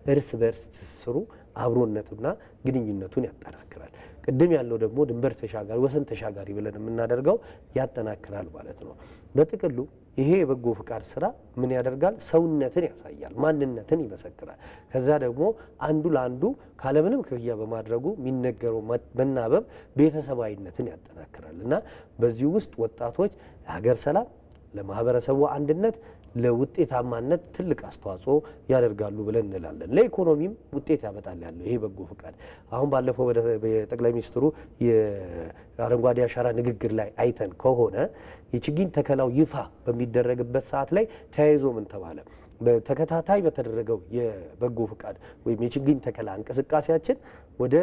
C: እርስ በርስ ትስስሩ አብሮነቱና ግንኙነቱን ያጠናክራል። ቅድም ያለው ደግሞ ድንበር ተሻጋሪ ወሰን ተሻጋሪ ብለን የምናደርገው ያጠናክራል ማለት ነው። በጥቅሉ ይሄ የበጎ ፍቃድ ስራ ምን ያደርጋል? ሰውነትን ያሳያል፣ ማንነትን ይመሰክራል። ከዛ ደግሞ አንዱ ለአንዱ ካለምንም ክፍያ በማድረጉ የሚነገረው መናበብ ቤተሰባዊነትን ያጠናክራል እና በዚህ ውስጥ ወጣቶች ለሀገር ሰላም፣ ለማህበረሰቡ አንድነት፣ ለውጤታማነት ትልቅ አስተዋጽኦ ያደርጋሉ ብለን እንላለን። ለኢኮኖሚም ውጤት ያመጣል ያለው ይሄ በጎ ፍቃድ አሁን ባለፈው በጠቅላይ ሚኒስትሩ የአረንጓዴ አሻራ ንግግር ላይ አይተን ከሆነ የችግኝ ተከላው ይፋ በሚደረግበት ሰዓት ላይ ተያይዞ ምን ተባለ? በተከታታይ በተደረገው የበጎ ፍቃድ ወይም የችግኝ ተከላ እንቅስቃሴያችን ወደ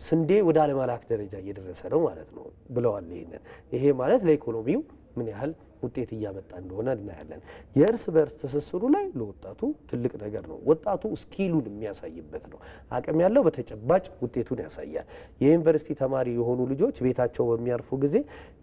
C: ስንዴ ወደ አለመላክ ደረጃ እየደረሰ ነው ማለት ነው ብለዋል። ይሄ ማለት ለኢኮኖሚው ምን ያህል ውጤት እያመጣ እንደሆነ እናያለን። የእርስ በርስ ትስስሩ ላይ ለወጣቱ ትልቅ ነገር ነው። ወጣቱ ስኪሉን የሚያሳይበት ነው። አቅም ያለው በተጨባጭ ውጤቱን ያሳያል። የዩኒቨርሲቲ ተማሪ የሆኑ ልጆች ቤታቸው በሚያርፉ ጊዜ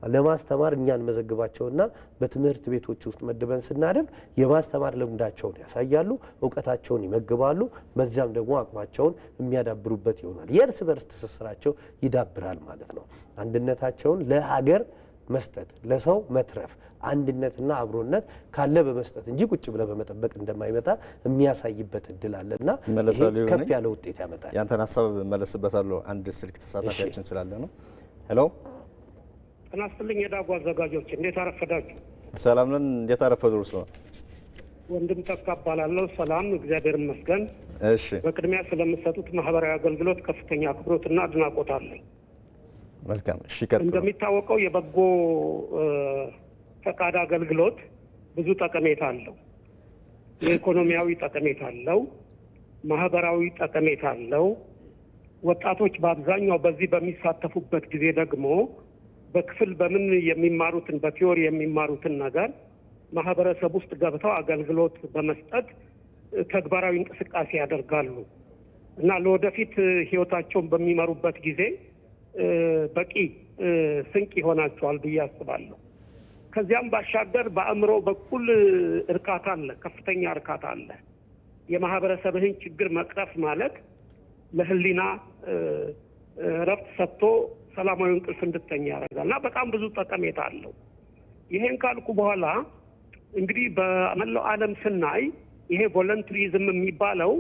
C: ለማስተማር እኛን መዘግባቸውና በትምህርት ቤቶች ውስጥ መድበን ስናደርግ የማስተማር ልምዳቸውን ያሳያሉ፣ እውቀታቸውን ይመግባሉ። በዚያም ደግሞ አቅማቸውን የሚያዳብሩበት ይሆናል። የእርስ በርስ ትስስራቸው ይዳብራል ማለት ነው። አንድነታቸውን ለሀገር መስጠት፣ ለሰው መትረፍ፣ አንድነትና አብሮነት ካለ በመስጠት እንጂ ቁጭ ብለ በመጠበቅ እንደማይመጣ የሚያሳይበት እድል አለና ከፍ ያለ ውጤት ያመጣል።
A: ያንተን ሀሳብ መለስበታለሁ። አንድ ስልክ ተሳታፊያችን ስላለ ነው። ሄሎ፣
F: ጤና ይስጥልኝ የዳጉ አዘጋጆች፣ እንዴት አረፈዳችሁ?
A: ሰላም ነን። እንዴት አረፈዱ? እርስዎ?
F: ወንድም ተካ እባላለሁ። ሰላም፣ እግዚአብሔር ይመስገን።
A: እሺ፣
F: በቅድሚያ ስለምሰጡት ማህበራዊ አገልግሎት ከፍተኛ አክብሮትና አድናቆት አለኝ።
A: መልካም። እሺ፣ ቀጥሉ።
F: እንደሚታወቀው የበጎ ፈቃድ አገልግሎት ብዙ ጠቀሜታ አለው። የኢኮኖሚያዊ ጠቀሜታ አለው፣ ማህበራዊ ጠቀሜታ አለው። ወጣቶች በአብዛኛው በዚህ በሚሳተፉበት ጊዜ ደግሞ በክፍል በምን የሚማሩትን በቲዮሪ የሚማሩትን ነገር ማህበረሰብ ውስጥ ገብተው አገልግሎት በመስጠት ተግባራዊ እንቅስቃሴ ያደርጋሉ እና ለወደፊት ህይወታቸውን በሚመሩበት ጊዜ በቂ ስንቅ ይሆናቸዋል ብዬ አስባለሁ። ከዚያም ባሻገር በአእምሮ በኩል እርካታ አለ፣ ከፍተኛ እርካታ አለ። የማህበረሰብህን ችግር መቅረፍ ማለት ለህሊና እረፍት ሰጥቶ ሰላማዊ እንቅልፍ እንድተኛ ያደርጋል እና በጣም ብዙ ጠቀሜታ አለው። ይሄን ካልኩ በኋላ እንግዲህ በመላው ዓለም ስናይ ይሄ ቮለንተሪዝም የሚባለው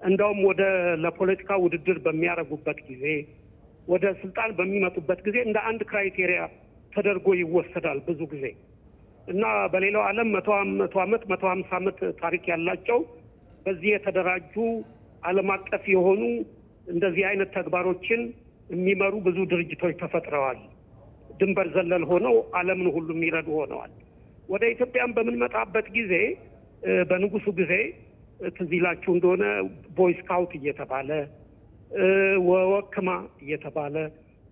F: እንደውም ወደ ለፖለቲካ ውድድር በሚያደርጉበት ጊዜ ወደ ስልጣን በሚመጡበት ጊዜ እንደ አንድ ክራይቴሪያ ተደርጎ ይወሰዳል ብዙ ጊዜ እና በሌላው ዓለም 100 ዓመት 150 ዓመት ታሪክ ያላቸው በዚህ የተደራጁ ዓለም አቀፍ የሆኑ እንደዚህ አይነት ተግባሮችን የሚመሩ ብዙ ድርጅቶች ተፈጥረዋል። ድንበር ዘለል ሆነው ዓለምን ሁሉ የሚረዱ ሆነዋል። ወደ ኢትዮጵያም በምንመጣበት ጊዜ በንጉሱ ጊዜ ትዝ ይላችሁ እንደሆነ ቦይ ስካውት እየተባለ ወወክማ እየተባለ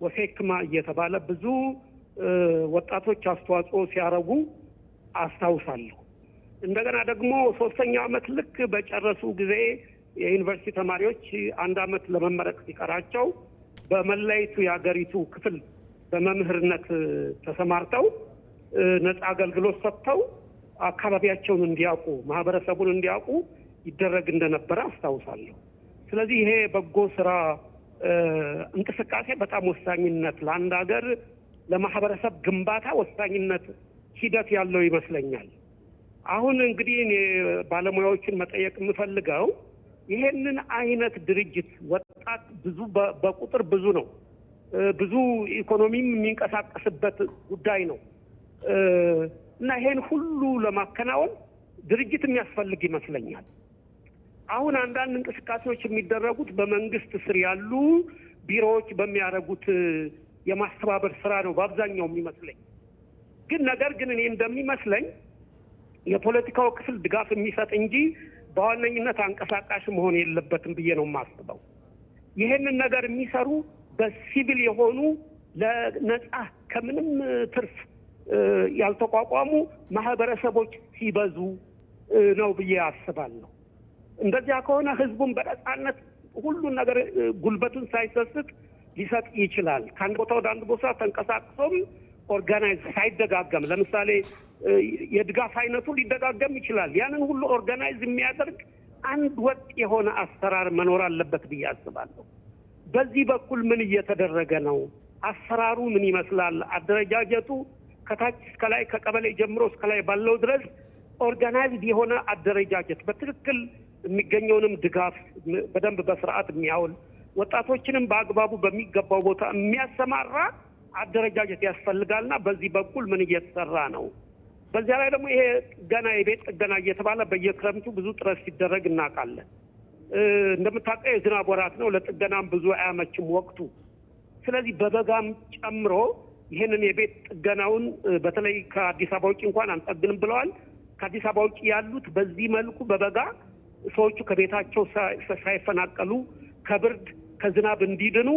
F: ወሴክማ እየተባለ ብዙ ወጣቶች አስተዋጽኦ ሲያረጉ አስታውሳለሁ። እንደገና ደግሞ 3ኛው ዓመት ልክ በጨረሱ ጊዜ የዩኒቨርሲቲ ተማሪዎች 1 ዓመት ለመመረቅ ሲቀራቸው በመላይቱ የሀገሪቱ ክፍል በመምህርነት ተሰማርተው ነፃ አገልግሎት ሰጥተው አካባቢያቸውን እንዲያውቁ ማህበረሰቡን እንዲያውቁ ይደረግ እንደነበረ አስታውሳለሁ። ስለዚህ ይሄ በጎ ስራ እንቅስቃሴ በጣም ወሳኝነት ለአንድ ሀገር ለማህበረሰብ ግንባታ ወሳኝነት ሂደት ያለው ይመስለኛል። አሁን እንግዲህ እኔ ባለሙያዎችን መጠየቅ የምፈልገው ይሄንን አይነት ድርጅት ወጣት ብዙ በቁጥር ብዙ ነው፣ ብዙ ኢኮኖሚም የሚንቀሳቀስበት ጉዳይ ነው እና ይሄን ሁሉ ለማከናወን ድርጅት የሚያስፈልግ ይመስለኛል። አሁን አንዳንድ እንቅስቃሴዎች የሚደረጉት በመንግስት ስር ያሉ ቢሮዎች በሚያደርጉት የማስተባበር ስራ ነው በአብዛኛው የሚመስለኝ። ነገር ግን እኔ እንደሚመስለኝ የፖለቲካው ክፍል ድጋፍ የሚሰጥ እንጂ በዋነኝነት አንቀሳቃሽ መሆን የለበትም ብዬ ነው የማስበው። ይሄንን ነገር የሚሰሩ በሲቪል የሆኑ ለነጻ ከምንም ትርፍ ያልተቋቋሙ ማህበረሰቦች ሲበዙ ነው ብዬ አስባለሁ። እንደዚያ ከሆነ ህዝቡን በነጻነት ሁሉን ነገር ጉልበቱን ሳይሰስት ሊሰጥ ይችላል። ከአንድ ቦታ ወደ አንድ ቦታ ተንቀሳቅሶም ኦርጋናይዝ ሳይደጋገም፣ ለምሳሌ የድጋፍ አይነቱ ሊደጋገም ይችላል። ያንን ሁሉ ኦርጋናይዝ የሚያደርግ አንድ ወጥ የሆነ አሰራር መኖር አለበት ብዬ አስባለሁ። በዚህ በኩል ምን እየተደረገ ነው? አሰራሩ ምን ይመስላል? አደረጃጀቱ ከታች እስከ ላይ ከቀበሌ ጀምሮ እስከ ላይ ባለው ድረስ ኦርጋናይዝድ የሆነ አደረጃጀት በትክክል የሚገኘውንም ድጋፍ በደንብ በስርዓት የሚያውል ወጣቶችንም በአግባቡ በሚገባው ቦታ የሚያሰማራ አደረጃጀት ያስፈልጋልና በዚህ በኩል ምን እየተሰራ ነው? በዚያ ላይ ደግሞ ይሄ ጥገና የቤት ጥገና እየተባለ በየክረምቱ ብዙ ጥረት ሲደረግ እናውቃለን። እንደምታውቀው የዝናብ ወራት ነው፣ ለጥገናም ብዙ አያመችም ወቅቱ። ስለዚህ በበጋም ጨምሮ ይህንን የቤት ጥገናውን በተለይ ከአዲስ አበባ ውጭ እንኳን አንጠግንም ብለዋል። ከአዲስ አበባ ውጭ ያሉት በዚህ መልኩ በበጋ ሰዎቹ ከቤታቸው ሳይፈናቀሉ ከብርድ ከዝናብ እንዲድኑ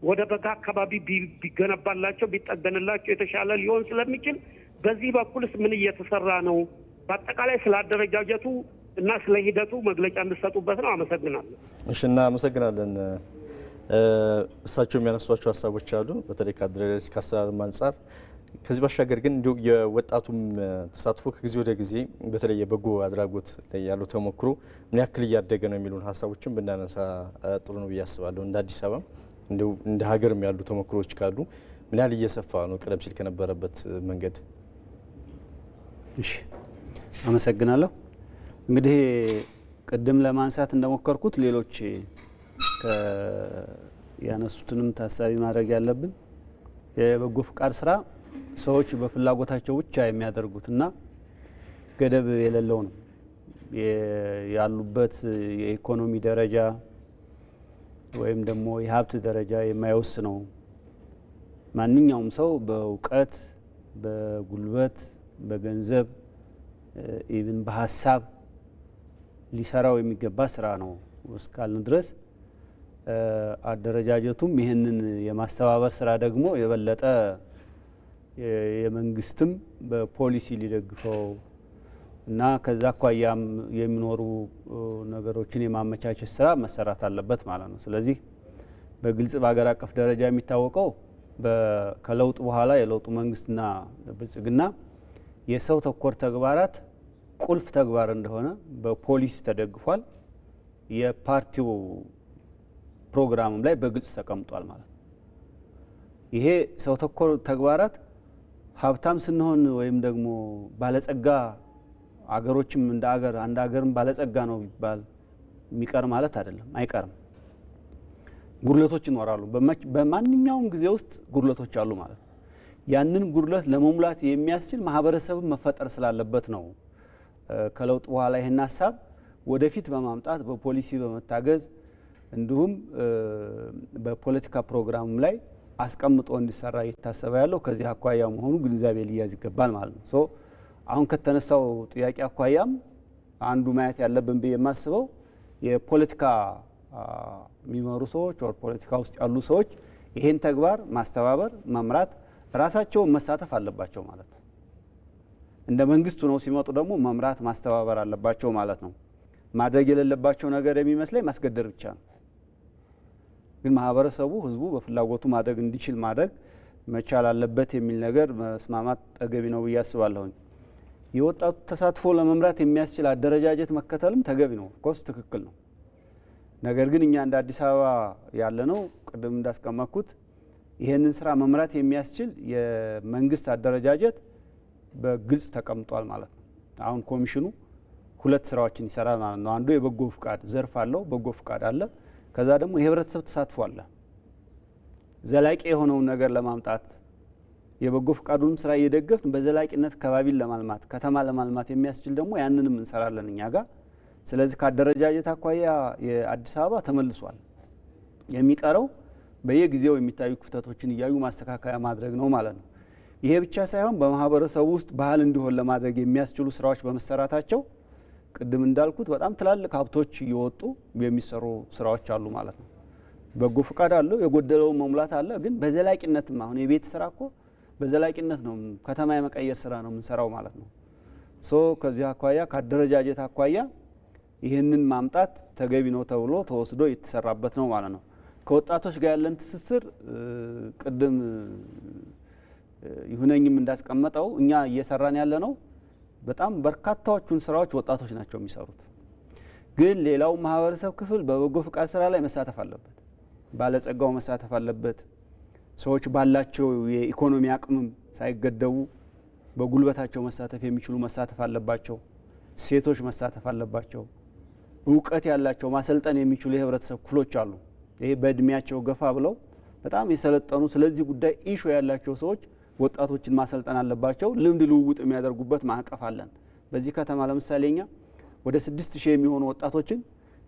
F: ወደ በጋ አካባቢ ቢገነባላቸው ቢጠገንላቸው የተሻለ ሊሆን ስለሚችል በዚህ በኩልስ ምን እየተሰራ ነው? በአጠቃላይ ስለ አደረጃጀቱ እና ስለ ሂደቱ መግለጫ እንድሰጡበት ነው። አመሰግናለሁ።
A: እሺ፣ እናመሰግናለን። እሳቸው የሚያነሷቸው ሀሳቦች አሉ፣ በተለይ ከአደረጃጀት ከአሰራርም አንጻር። ከዚህ ባሻገር ግን እንዲሁ የወጣቱም ተሳትፎ ከጊዜ ወደ ጊዜ በተለይ የበጎ አድራጎት ላይ ያለው ተሞክሮ ምን ያክል እያደገ ነው የሚሉን ሀሳቦችን ብናነሳ ጥሩ ነው ብዬ አስባለሁ። እንደ አዲስ አበባ እንዲሁ እንደ ሀገርም ያሉ ተሞክሮች ካሉ ምን ያህል እየሰፋ ነው ቀደም ሲል ከነበረበት መንገድ?
B: እሺ፣ አመሰግናለሁ። እንግዲህ ቅድም ለማንሳት እንደሞከርኩት ሌሎች ያነሱትንም ታሳቢ ማድረግ ያለብን የበጎ ፍቃድ ስራ ሰዎች በፍላጎታቸው ብቻ የሚያደርጉትና ገደብ የሌለው ነው። ያሉበት የኢኮኖሚ ደረጃ ወይም ደግሞ የሀብት ደረጃ የማይወስነው ማንኛውም ሰው በእውቀት፣ በጉልበት፣ በገንዘብ ኢቭን በሀሳብ ሊሰራው የሚገባ ስራ ነው እስካልን ድረስ አደረጃጀቱም ይህንን የማስተባበር ስራ ደግሞ የበለጠ የመንግስትም በፖሊሲ ሊደግፈው እና ከዛ አኳያም የሚኖሩ ነገሮችን የማመቻቸት ስራ መሰራት አለበት ማለት ነው። ስለዚህ በግልጽ በሀገር አቀፍ ደረጃ የሚታወቀው ከለውጥ በኋላ የለውጡ መንግስትና ብልጽግና የሰው ተኮር ተግባራት ቁልፍ ተግባር እንደሆነ በፖሊሲ ተደግፏል። የፓርቲው ፕሮግራምም ላይ በግልጽ ተቀምጧል ማለት ነው። ይሄ ሰው ተኮር ተግባራት ሀብታም ስንሆን ወይም ደግሞ ባለጸጋ አገሮችም እንደ አገር አንድ አገርም ባለጸጋ ነው ቢባል የሚቀር ማለት አይደለም፣ አይቀርም። ጉድለቶች ይኖራሉ። በማንኛውም ጊዜ ውስጥ ጉድለቶች አሉ ማለት ነው። ያንን ጉድለት ለመሙላት የሚያስችል ማህበረሰብ መፈጠር ስላለበት ነው ከለውጥ በኋላ ይሄን ሀሳብ ወደፊት በማምጣት በፖሊሲ በመታገዝ እንዲሁም በፖለቲካ ፕሮግራም ላይ አስቀምጦ እንዲሰራ እየታሰበ ያለው ከዚህ አኳያ መሆኑ ግንዛቤ ሊያዝ ይገባል ማለት ነው። ሶ አሁን ከተነሳው ጥያቄ አኳያም አንዱ ማየት ያለብን ብዬ የማስበው የፖለቲካ የሚመሩ ሰዎች ወር ፖለቲካ ውስጥ ያሉ ሰዎች ይሄን ተግባር ማስተባበር፣ መምራት፣ ራሳቸው መሳተፍ አለባቸው ማለት ነው። እንደ መንግስቱ ነው ሲመጡ ደግሞ መምራት፣ ማስተባበር አለባቸው ማለት ነው። ማድረግ የሌለባቸው ነገር የሚመስለኝ ማስገደድ ብቻ ነው። ግን ማህበረሰቡ፣ ህዝቡ በፍላጎቱ ማድረግ እንዲችል ማድረግ መቻል አለበት የሚል ነገር መስማማት ተገቢ ነው ብዬ አስባለሁኝ። የወጣቱ ተሳትፎ ለመምራት የሚያስችል አደረጃጀት መከተልም ተገቢ ነው፣ ኮርስ ትክክል ነው። ነገር ግን እኛ እንደ አዲስ አበባ ያለ ነው ቅድም እንዳስቀመጥኩት ይሄንን ስራ መምራት የሚያስችል የመንግስት አደረጃጀት በግልጽ ተቀምጧል ማለት ነው። አሁን ኮሚሽኑ ሁለት ስራዎችን ይሰራል ማለት ነው። አንዱ የበጎ ፍቃድ ዘርፍ አለው፣ በጎ ፍቃድ አለ። ከዛ ደግሞ የህብረተሰብ ተሳትፎ አለ። ዘላቂ የሆነውን ነገር ለማምጣት የበጎ ፍቃዱን ስራ እየደገፍን በዘላቂነት ከባቢን ለማልማት ከተማ ለማልማት የሚያስችል ደግሞ ያንንም እንሰራለን እኛ ጋር። ስለዚህ ከአደረጃጀት አኳያ የአዲስ አበባ ተመልሷል። የሚቀረው በየጊዜው የሚታዩ ክፍተቶችን እያዩ ማስተካከያ ማድረግ ነው ማለት ነው። ይሄ ብቻ ሳይሆን በማህበረሰቡ ውስጥ ባህል እንዲሆን ለማድረግ የሚያስችሉ ስራዎች በመሰራታቸው ቅድም እንዳልኩት በጣም ትላልቅ ሀብቶች እየወጡ የሚሰሩ ስራዎች አሉ ማለት ነው። በጎ ፍቃድ አለው፣ የጎደለውን መሙላት አለ። ግን በዘላቂነትም አሁን የቤት ስራ እኮ በዘላቂነት ነው፣ ከተማ የመቀየር ስራ ነው የምንሰራው ማለት ነው። ሶ ከዚህ አኳያ ከአደረጃጀት አኳያ ይህንን ማምጣት ተገቢ ነው ተብሎ ተወስዶ የተሰራበት ነው ማለት ነው። ከወጣቶች ጋር ያለን ትስስር ቅድም ይሁነኝም እንዳስቀመጠው እኛ እየሰራን ያለ ነው። በጣም በርካታዎቹን ስራዎች ወጣቶች ናቸው የሚሰሩት። ግን ሌላው ማህበረሰብ ክፍል በበጎ ፍቃድ ስራ ላይ መሳተፍ አለበት። ባለጸጋው መሳተፍ አለበት። ሰዎች ባላቸው የኢኮኖሚ አቅምም ሳይገደቡ በጉልበታቸው መሳተፍ የሚችሉ መሳተፍ አለባቸው። ሴቶች መሳተፍ አለባቸው። እውቀት ያላቸው ማሰልጠን የሚችሉ የህብረተሰብ ክፍሎች አሉ። ይሄ በእድሜያቸው ገፋ ብለው በጣም የሰለጠኑ ስለዚህ ጉዳይ ኢሹ ያላቸው ሰዎች ወጣቶችን ማሰልጠን አለባቸው። ልምድ ልውውጥ የሚያደርጉበት ማዕቀፍ አለን። በዚህ ከተማ ለምሳሌ እኛ ወደ 6000 የሚሆኑ ወጣቶችን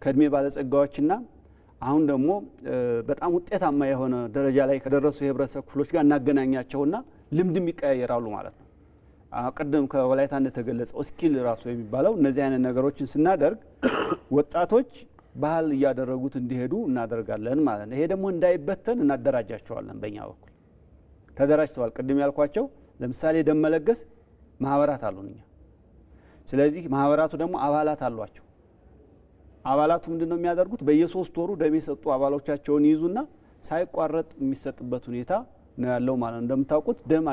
B: ከእድሜ ባለጸጋዎችና አሁን ደግሞ በጣም ውጤታማ የሆነ ደረጃ ላይ ከደረሱ የህብረተሰብ ክፍሎች ጋር እናገናኛቸውና ልምድም ይቀያየራሉ ማለት ነው። ቅድም ከወላይታ እንደተገለጸው ስኪል ራሱ የሚባለው እነዚህ አይነት ነገሮችን ስናደርግ ወጣቶች ባህል እያደረጉት እንዲሄዱ እናደርጋለን ማለት ነው። ይሄ ደግሞ እንዳይበተን እናደራጃቸዋለን። በእኛ በኩል ተደራጅተዋል። ቅድም ያልኳቸው ለምሳሌ ደም መለገስ ማህበራት አሉን እኛ። ስለዚህ ማህበራቱ ደግሞ አባላት አሏቸው። አባላቱ ምንድነው የሚያደርጉት? በየ3 ወሩ ደም የሰጡ አባሎቻቸውን ይይዙና ሳይቋረጥ የሚሰጥበት ሁኔታ ነው ያለው ማለት ነው። እንደምታውቁት ደም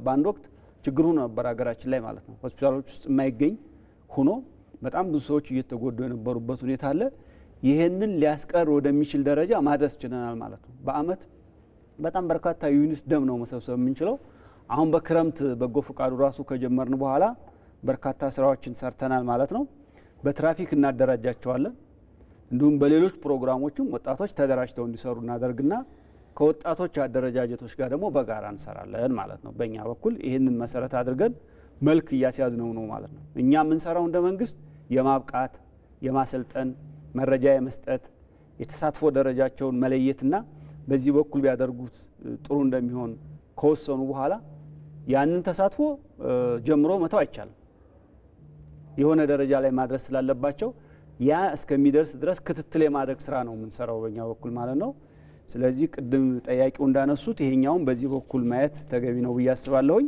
B: በአንድ ወቅት ችግሩ ነበር ሀገራችን ላይ ማለት ነው። ሆስፒታሎች ውስጥ የማይገኝ ሆኖ በጣም ብዙ ሰዎች እየተጎዱ የነበሩበት ሁኔታ አለ። ይሄንን ሊያስቀር ወደሚችል ደረጃ ማድረስ ችለናል ማለት ነው። በአመት በጣም በርካታ ዩኒት ደም ነው መሰብሰብ የምንችለው። አሁን በክረምት በጎ ፈቃዱ ራሱ ከጀመርን በኋላ በርካታ ስራዎችን ሰርተናል ማለት ነው። በትራፊክ እናደራጃቸዋለን። እንዲሁም በሌሎች ፕሮግራሞችም ወጣቶች ተደራጅተው እንዲሰሩ እናደርግና ከወጣቶች አደረጃጀቶች ጋር ደግሞ በጋራ እንሰራለን ማለት ነው። በእኛ በኩል ይህንን መሰረት አድርገን መልክ እያስያዝነው ነው ማለት ነው። እኛ የምንሰራው እንደ መንግስት የማብቃት የማሰልጠን መረጃ የመስጠት የተሳትፎ ደረጃቸውን መለየትና በዚህ በኩል ቢያደርጉት ጥሩ እንደሚሆን ከወሰኑ በኋላ ያንን ተሳትፎ ጀምሮ መተው አይቻልም። የሆነ ደረጃ ላይ ማድረስ ስላለባቸው ያ እስከሚደርስ ድረስ ክትትል የማድረግ ስራ ነው የምንሰራው በእኛ በኩል ማለት ነው። ስለዚህ ቅድም ጠያቂው እንዳነሱት ይሄኛውን በዚህ በኩል ማየት ተገቢ ነው ብዬ አስባለሁኝ።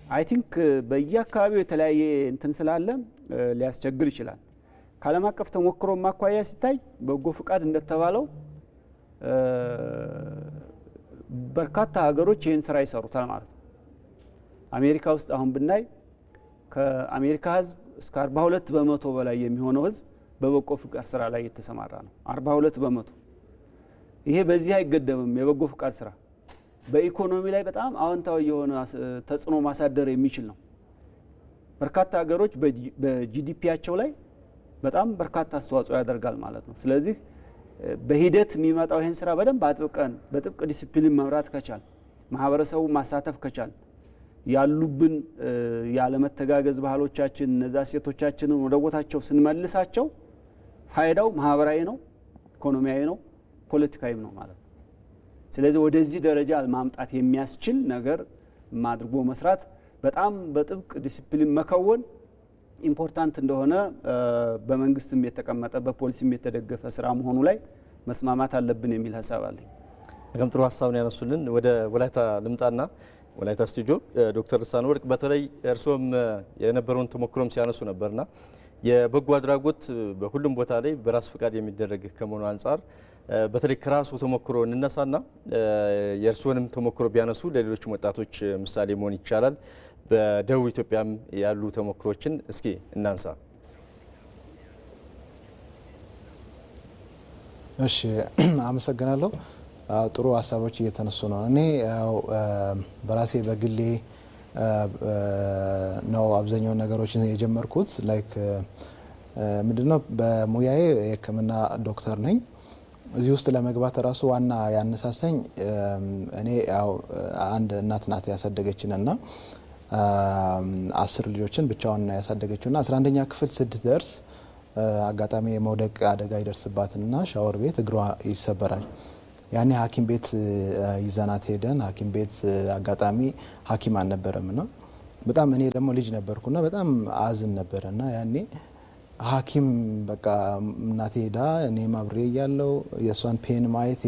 B: አይ ቲንክ በየአካባቢው የተለያየ እንትን ስላለ ሊያስቸግር ይችላል። ከዓለም አቀፍ ተሞክሮ ማኳያ ሲታይ በጎ ፍቃድ እንደተባለው በርካታ ሀገሮች ይህን ስራ ይሰሩታል ማለት ነው። አሜሪካ ውስጥ አሁን ብናይ ከአሜሪካ ህዝብ እስከ 42 በመቶ በላይ የሚሆነው ህዝብ በበጎ ፍቃድ ስራ ላይ የተሰማራ ነው። 42 በመቶ። ይሄ በዚህ አይገደምም። የበጎ ፍቃድ ስራ በኢኮኖሚ ላይ በጣም አዎንታዊ የሆነ ተጽዕኖ ማሳደር የሚችል ነው። በርካታ ሀገሮች በጂዲፒያቸው ላይ በጣም በርካታ አስተዋጽኦ ያደርጋል ማለት ነው። ስለዚህ በሂደት የሚመጣው ይህን ስራ በደንብ አጥብቀን በጥብቅ ዲሲፕሊን መምራት ከቻል፣ ማህበረሰቡ ማሳተፍ ከቻል፣ ያሉብን ያለመተጋገዝ ባህሎቻችን እነዛ ሴቶቻችንን ወደ ቦታቸው ስንመልሳቸው ፋይዳው ማህበራዊ ነው፣ ኢኮኖሚያዊ ነው፣ ፖለቲካዊም ነው ማለት ነው። ስለዚህ ወደዚህ ደረጃ ማምጣት የሚያስችል ነገር ማድርጎ መስራት በጣም በጥብቅ ዲሲፕሊን መከወን ኢምፖርታንት እንደሆነ በመንግስትም የተቀመጠ በፖሊሲም የተደገፈ ስራ መሆኑ ላይ መስማማት አለብን የሚል ሀሳብ አለኝ።
A: በጣም ጥሩ ሀሳብ ነው ያነሱልን። ወደ ወላይታ ልምጣና ወላይታ ስቱዲዮ ዶክተር ልሳነ ወርቅ በተለይ እርስዎም የነበረውን ተሞክሮም ሲያነሱ ነበርና የበጎ አድራጎት በሁሉም ቦታ ላይ በራስ ፍቃድ የሚደረግ ከመሆኑ አንጻር በተለይ ከራሱ ተሞክሮ እንነሳና የእርስዎንም ተሞክሮ ቢያነሱ ለሌሎችም ወጣቶች ምሳሌ መሆን ይቻላል። በደቡብ ኢትዮጵያም ያሉ ተሞክሮችን እስኪ እናንሳ።
E: እሺ፣ አመሰግናለሁ። ጥሩ ሀሳቦች እየተነሱ ነው። እኔ ያው በራሴ በግሌ ነው አብዛኛውን ነገሮችን የጀመርኩት። ላይክ ምንድነው በሙያዬ የሕክምና ዶክተር ነኝ። እዚህ ውስጥ ለመግባት ራሱ ዋና ያነሳሳኝ እኔ ያው አንድ እናት ናት ያሳደገችንና 10 ልጆችን ብቻዋን ያሳደገችውና 11ኛ ክፍል ስትደርስ አጋጣሚ የመውደቅ አደጋ ይደርስባትና ሻወር ቤት እግሯ ይሰበራል። ያኔ ሐኪም ቤት ይዘናት ሄደን ሐኪም ቤት አጋጣሚ ሐኪም አልነበረምና በጣም እኔ ደግሞ ልጅ ነበርኩና በጣም አዝን ነበርና ያኔ ሐኪም በቃ እናቴ ሄዳ እኔም አብሬ ያለው የሷን ፔን ማየቴ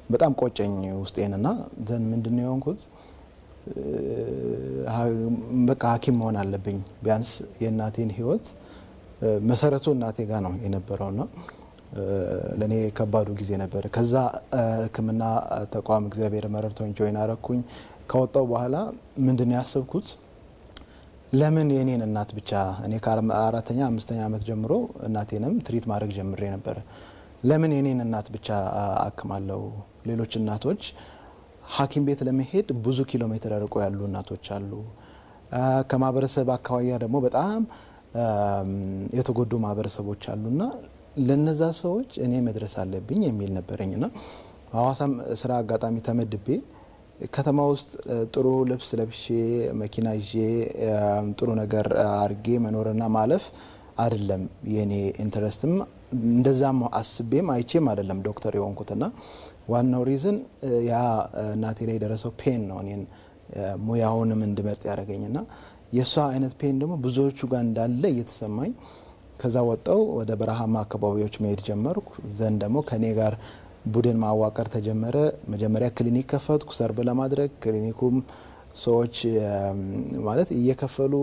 E: በጣም ቆጨኝ ውስጤንና ዘን ምንድነው የሆንኩት በቃ ሐኪም መሆን አለብኝ። ቢያንስ የእናቴን ህይወት መሰረቱ እናቴ ጋር ነው የነበረውና ለኔ ከባዱ ጊዜ ነበር። ከዛ ሕክምና ተቋም እግዚአብሔር መረርቶኝ ጆይን አረኩኝ። ከወጣው በኋላ ምንድነው ያሰብኩት ለምን የኔን እናት ብቻ እኔ ከ4ኛ 5ኛ ዓመት ጀምሮ እናቴንም ትሪት ማድረግ ጀምሬ ነበር። ለምን የኔን እናት ብቻ አክማለሁ? ሌሎች እናቶች ሐኪም ቤት ለመሄድ ብዙ ኪሎ ሜትር ርቆ ያሉ እናቶች አሉ። ከማህበረሰብ አካባቢያ ደግሞ በጣም የተጎዱ ማህበረሰቦች አሉና ለነዛ ሰዎች እኔ መድረስ አለብኝ የሚል ነበረኝና ሐዋሳም ስራ አጋጣሚ ተመድቤ ከተማ ውስጥ ጥሩ ልብስ ለብሼ መኪና ይዤ ጥሩ ነገር አርጌ መኖርና ማለፍ አይደለም የኔ ኢንተረስትም እንደዛም አስቤም አይቼም አይደለም ዶክተር የሆንኩትና ዋናው ሪዝን ያ እናቴ ላይ የደረሰው ፔን ነው እኔን ሙያውንም እንድመርጥ ያደረገኝና የሷ አይነት ፔን ደግሞ ብዙዎቹ ጋር እንዳለ እየተሰማኝ ከዛ ወጣው ወደ በረሃማ አካባቢዎች መሄድ ጀመርኩ። ዘንድ ደግሞ ከኔ ጋር ቡድን ማዋቀር ተጀመረ። መጀመሪያ ክሊኒክ ከፈትኩ ሰርብ ለማድረግ ክሊኒኩም ሰዎች ማለት እየከፈሉ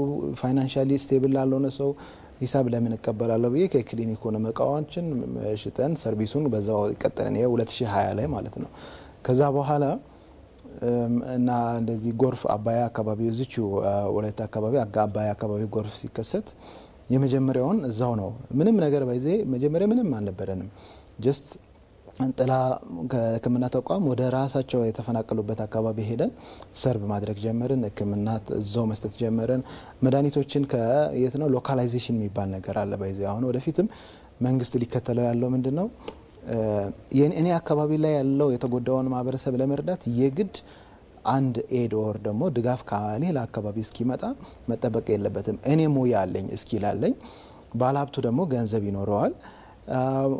E: ፋይናንሻሊ ስቴብል ላልሆነ ሰው ሂሳብ ለምን እቀበላለሁ ብዬ ከክሊኒክ ሆነ እቃዎችን ሽጠን ሰርቪሱን በዛው ቀጠለን። ይሄ 2020 ላይ ማለት ነው። ከዛ በኋላ እና እንደዚህ ጎርፍ አባያ አካባቢ እዚቹ ወላይታ አካባቢ አባያ አካባቢ ጎርፍ ሲከሰት የመጀመሪያውን እዛው ነው። ምንም ነገር ባይዜ መጀመሪያ ምንም አልነበረንም። ጀስት ጥላ ከሕክምና ተቋም ወደ ራሳቸው የተፈናቀሉበት አካባቢ ሄደን ሰርቭ ማድረግ ጀመርን። ሕክምና እዛው መስጠት ጀመርን። መድኃኒቶችን ከየት ነው ሎካላይዜሽን የሚባል ነገር አለ ባይዜ። አሁን ወደፊትም መንግስት ሊከተለው ያለው ምንድን ነው? እኔ አካባቢ ላይ ያለው የተጎዳውን ማህበረሰብ ለመርዳት የግድ አንድ ኤድ ኦር ደግሞ ድጋፍ ከሌላ አካባቢ እስኪመጣ መጠበቅ የለበትም። እኔ ሙያ አለኝ እስኪል አለኝ። ባለሀብቱ ደግሞ ገንዘብ ይኖረዋል።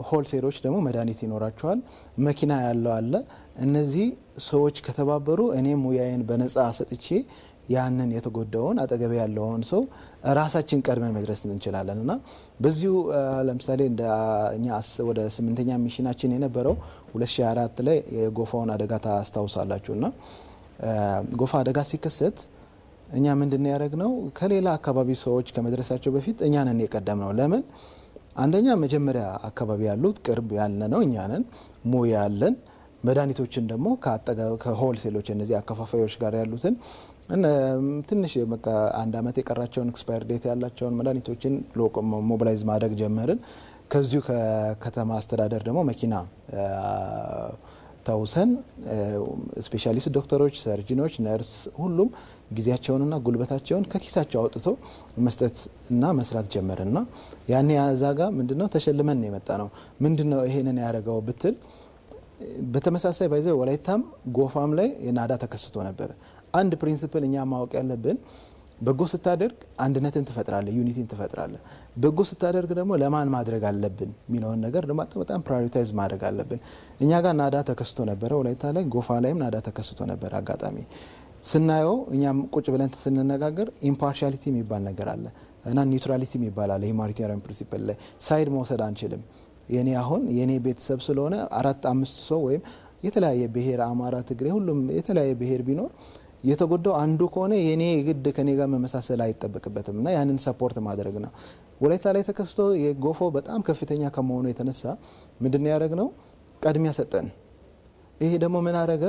E: ሆልሴሎች ደግሞ መድኃኒት ይኖራቸዋል። መኪና ያለው አለ። እነዚህ ሰዎች ከተባበሩ እኔ ሙያዬን በነጻ ሰጥቼ ያንን የተጎዳውን አጠገብ ያለውን ሰው ራሳችን ቀድመን መድረስ እንችላለን እና በዚሁ ለምሳሌ እንደ እኛ ወደ 8ኛ ሚሽናችን የነበረው 2004 ላይ የጎፋውን አደጋ ታስታውሳላችሁ። እና ጎፋ አደጋ ሲከሰት እኛ ምንድነው ያደረግነው? ከሌላ አካባቢ ሰዎች ከመድረሳቸው በፊት እኛ ነን የቀደም ነው። ለምን? አንደኛ መጀመሪያ አካባቢ ያሉት ቅርብ ያለ ነው እኛ ነን፣ ሙያ ያለን። መድኃኒቶችን ደግሞ ከሆልሴሎች እነዚህ አከፋፋዮች ጋር ያሉትን ትንሽ በቃ 1 አመት የቀራቸውን ኤክስፓየር ዴት ያላቸውን መድኃኒቶችን ሞቢላይዝ ማድረግ ጀመርን። ከዚሁ ከከተማ አስተዳደር ደግሞ መኪና ተውሰን ስፔሻሊስት ዶክተሮች፣ ሰርጂኖች፣ ነርስ ሁሉም ጊዜያቸውንና ጉልበታቸውን ከኪሳቸው አውጥቶ መስጠት እና መስራት ጀመርና ያኔ ያዛጋ ምንድነው ተሸልመን የመጣ ነው። ምንድነው ይሄንን ያደረገው ብትል በተመሳሳይ ባይዘው ወላይታም ጎፋም ላይ የናዳ ተከስቶ ነበር። አንድ ፕሪንሲፕል እኛ ማወቅ ያለብን በጎ ስታደርግ አንድነትን ትፈጥራለህ፣ ዩኒቲን ትፈጥራለህ። በጎ ስታደርግ ደግሞ ለማን ማድረግ አለብን የሚለውን ነገር ደግሞ በጣም ፕራዮሪታይዝ ማድረግ አለብን። እኛ ጋር ናዳ ተከስቶ ነበረ ወላይታ ላይ፣ ጎፋ ላይም ናዳ ተከስቶ ነበር። አጋጣሚ ስናየው እኛም ቁጭ ብለን ስንነጋገር ኢምፓርሻሊቲ የሚባል ነገር አለ እና ኒውትራሊቲ የሚባል አለ። ሂውማኒቴሪያን ፕሪንሲፕል ላይ ሳይድ መውሰድ አንችልም። የኔ አሁን የኔ ቤተሰብ ስለሆነ 4-5 ሰው ወይም የተለያየ ብሔር አማራ፣ ትግሬ ሁሉም የተለያየ ብሔር ቢኖር የተጎዳው አንዱ ከሆነ የኔ ግድ ከኔ ጋር መመሳሰል አይጠበቅበትም እና ያንን ሰፖርት ማድረግ ነው። ወላይታ ላይ ተከስቶ የጎፋው በጣም ከፍተኛ ከመሆኑ የተነሳ ምንድነው ያደረግነው? ቅድሚያ ሰጠን። ይሄ ደግሞ ምን አደረገ?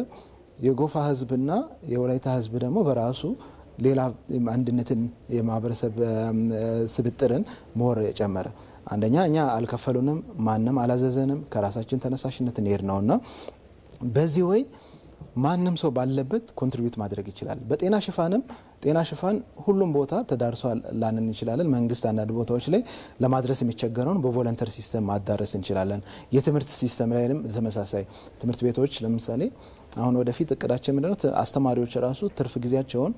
E: የጎፋ ህዝብና የወላይታ ህዝብ ደግሞ በራሱ ሌላ አንድነትን የማህበረሰብ ስብጥርን ሞር ጨመረ። አንደኛ እኛ አልከፈሉንም፣ ማንም አላዘዘንም፣ ከራሳችን ተነሳሽነት እንሄድ ነውና በዚህ ወይ ማንም ሰው ባለበት ኮንትሪቢዩት ማድረግ ይችላል። በጤና ሽፋንም ጤና ሽፋን ሁሉም ቦታ ተዳርሶ ላንን እንችላለን። መንግስት አንዳንድ ቦታዎች ላይ ለማድረስ የሚቸገረውን በቮለንተር ሲስተም ማዳረስ እንችላለን። የትምህርት ሲስተም ላይም ተመሳሳይ ትምህርት ቤቶች ለምሳሌ አሁን ወደፊት እቅዳችን ምንድነው? አስተማሪዎች ራሱ ትርፍ ጊዜያቸውን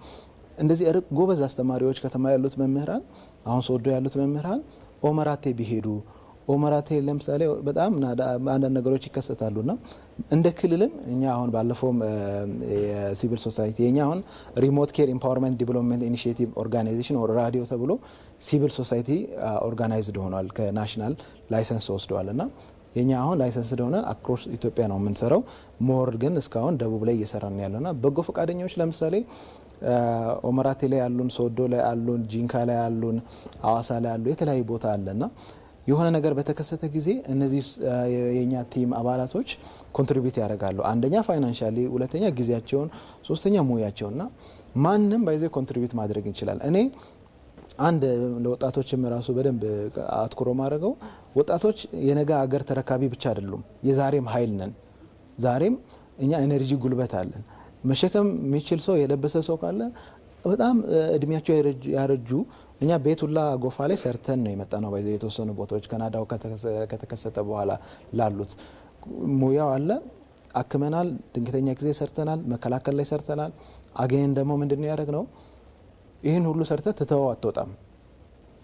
E: እንደዚህ ጎበዝ አስተማሪዎች ከተማ ያሉት መምህራን አሁን ሶዶ ያሉት መምህራን ኦመራቴ ቢሄዱ ኦመራቴ ለምሳሌ በጣም አንዳንድ ነገሮች ይከሰታሉና እንደ ክልልም እኛ አሁን ባለፈው የሲቪል ሶሳይቲ የኛ አሁን ሪሞት ኬር ኢምፓወርመንት ዲቨሎፕመንት ኢኒሺዬቲቭ ኦርጋናይዜሽን ኦር ራዲዮ ተብሎ ሲቪል ሶሳይቲ ኦርጋናይዝድ ሆኗል። ከናሽናል ላይሰንስ ወስደዋልና የኛ አሁን ላይሰንስ እንደሆነ አክሮስ ኢትዮጵያ ነው የምንሰራው። ሞር ግን እስካሁን ደቡብ ላይ እየሰራን ያለውና በጎ ፈቃደኞች ለምሳሌ ኦመራቴ ላይ ያሉን፣ ሶዶ ላይ ያሉን፣ ጂንካ ላይ ያሉን፣ አዋሳ ላይ ያሉ የተለያዩ ቦታ አለና የሆነ ነገር በተከሰተ ጊዜ እነዚህ የኛ ቲም አባላቶች ኮንትሪቢዩት ያደርጋሉ። አንደኛ ፋይናንሻሊ፣ ሁለተኛ ጊዜያቸውን፣ ሶስተኛ ሙያቸውና ማንም ባይዘ ኮንትሪቢዩት ማድረግ እንችላል። እኔ አንድ ለወጣቶችም ራሱ በደንብ አትኩሮ ማድረገው ወጣቶች የነገ አገር ተረካቢ ብቻ አይደሉም፣ የዛሬም ኃይል ነን። ዛሬም እኛ ኤነርጂ ጉልበት አለን። መሸከም የሚችል ሰው የለበሰ ሰው ካለ በጣም እድሜያቸው ያረጁ እኛ ቤቱላ ጎፋ ላይ ሰርተን ነው የመጣ ነው። ባይዘ የተወሰኑ ቦታዎች ካናዳው ከተከሰተ በኋላ ላሉት ሙያው አለ፣ አክመናል፣ ድንገተኛ ጊዜ ሰርተናል፣ መከላከል ላይ ሰርተናል። አገኘን ደግሞ ምንድነው ያደረግነው? ይህን ሁሉ ሰርተ ትተው አትወጣም።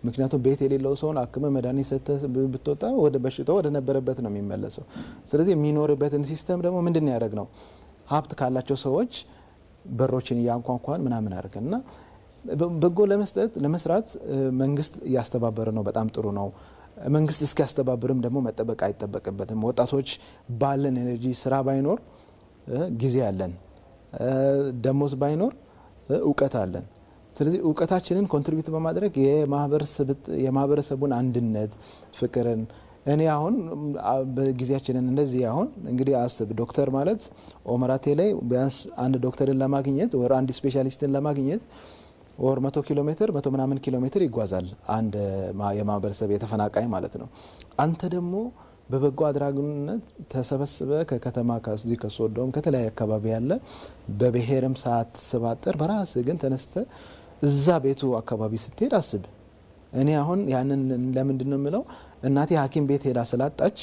E: ምክንያቱም ቤት የሌለው ሰውን አክመ መድኃኒት ሰተ ብትወጣ ወደ በሽታው ወደ ነበረበት ነው የሚመለሰው። ስለዚህ የሚኖርበትን ሲስተም ደግሞ ምንድነው ያደረግነው? ሀብት ካላቸው ሰዎች በሮችን እያንኳኳን ምናምን አድርገንና በጎ ለመስራት መንግስት እያስተባበረ ነው። በጣም ጥሩ ነው። መንግስት እስኪያስተባብርም ደግሞ መጠበቅ አይጠበቅበትም። ወጣቶች ባለን ኤነርጂ ስራ ባይኖር ጊዜ ያለን፣ ደሞዝ ባይኖር እውቀት አለን። ስለዚህ እውቀታችንን ኮንትሪቢዩት በማድረግ የማህበረሰቡን አንድነት፣ ፍቅርን እኔ አሁን በጊዜያችንን እንደዚህ አሁን እንግዲህ አስብ ዶክተር ማለት ኦመራቴ ላይ ቢያንስ አንድ ዶክተርን ለማግኘት ወይ አንድ ስፔሻሊስትን ለማግኘት ወር 100 ኪሎ ሜትር 100 ምናምን ኪሎ ሜትር ይጓዛል አንድ የማህበረሰብ የተፈናቃይ ማለት ነው። አንተ ደግሞ በበጎ አድራጊነት ተሰበስበ ከከተማ ከዚህ ከሶዶም ከተለያየ አካባቢ ያለ በብሔርም ሰዓት ስባጠር በራስ ግን ተነስተ እዛ ቤቱ አካባቢ ስትሄድ አስብ። እኔ አሁን ያንን ለምንድን ነው የምለው እናቴ ሐኪም ቤት ሄዳ ስላጣች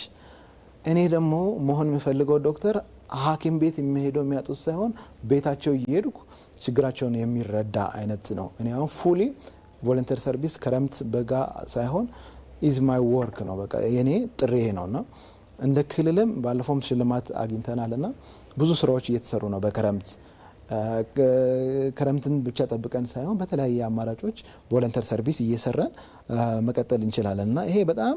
E: እኔ ደግሞ መሆን የሚፈልገው ዶክተር ሐኪም ቤት የሚሄደው የሚያጡት ሳይሆን ቤታቸው እየሄድኩ ችግራቸውን የሚረዳ አይነት ነው። እኔ አሁን ፉሊ ቮለንተር ሰርቪስ ክረምት በጋ ሳይሆን ኢዝ ማይ ወርክ ነው። በቃ የኔ ጥሪ ይሄ ነውና እንደ ክልልም ባለፈውም ሽልማት አግኝተናልና ብዙ ስራዎች እየተሰሩ ነው። በክረምት ክረምትን ብቻ ጠብቀን ሳይሆን በተለያየ አማራጮች ቮለንተር ሰርቪስ እየሰራን መቀጠል እንችላለን እና ይሄ በጣም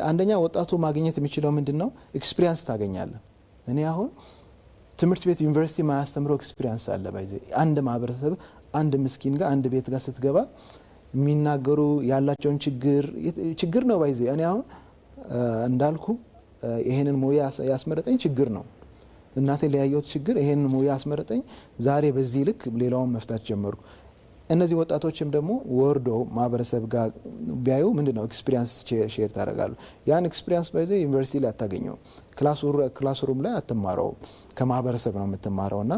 E: አንደኛ ወጣቱ ማግኘት የሚችለው ምንድነው ኤክስፒሪየንስ ታገኛለህ። እኔ አሁን ትምህርት ቤት ዩኒቨርሲቲ ማያስተምረው ኤክስፒሪየንስ አለ። ባይዘ አንድ ማህበረሰብ አንድ ምስኪን ጋር አንድ ቤት ጋር ስትገባ የሚናገሩ ያላቸውን ችግር ነው። ባይዘ እኔ አሁን እንዳልኩ ይሄንን ሙያ ያስመረጠኝ ችግር ነው። እናቴ ለያየሁት ችግር ይሄንን ሙያ ያስመረጠኝ ዛሬ በዚህ ልክ ሌላውን መፍታት ጀመርኩ። እነዚህ ወጣቶችም ደግሞ ወርዶ ማህበረሰብ ጋር ቢያዩ ምንድነው ኤክስፒሪየንስ ሼር ታደርጋሉ። ያን ኤክስፒሪየንስ ባይዘ ዩኒቨርሲቲ ላይ አታገኘው፣ ክላስሩም ላይ አትማረው፣ ከማህበረሰብ ነው የምትማረውና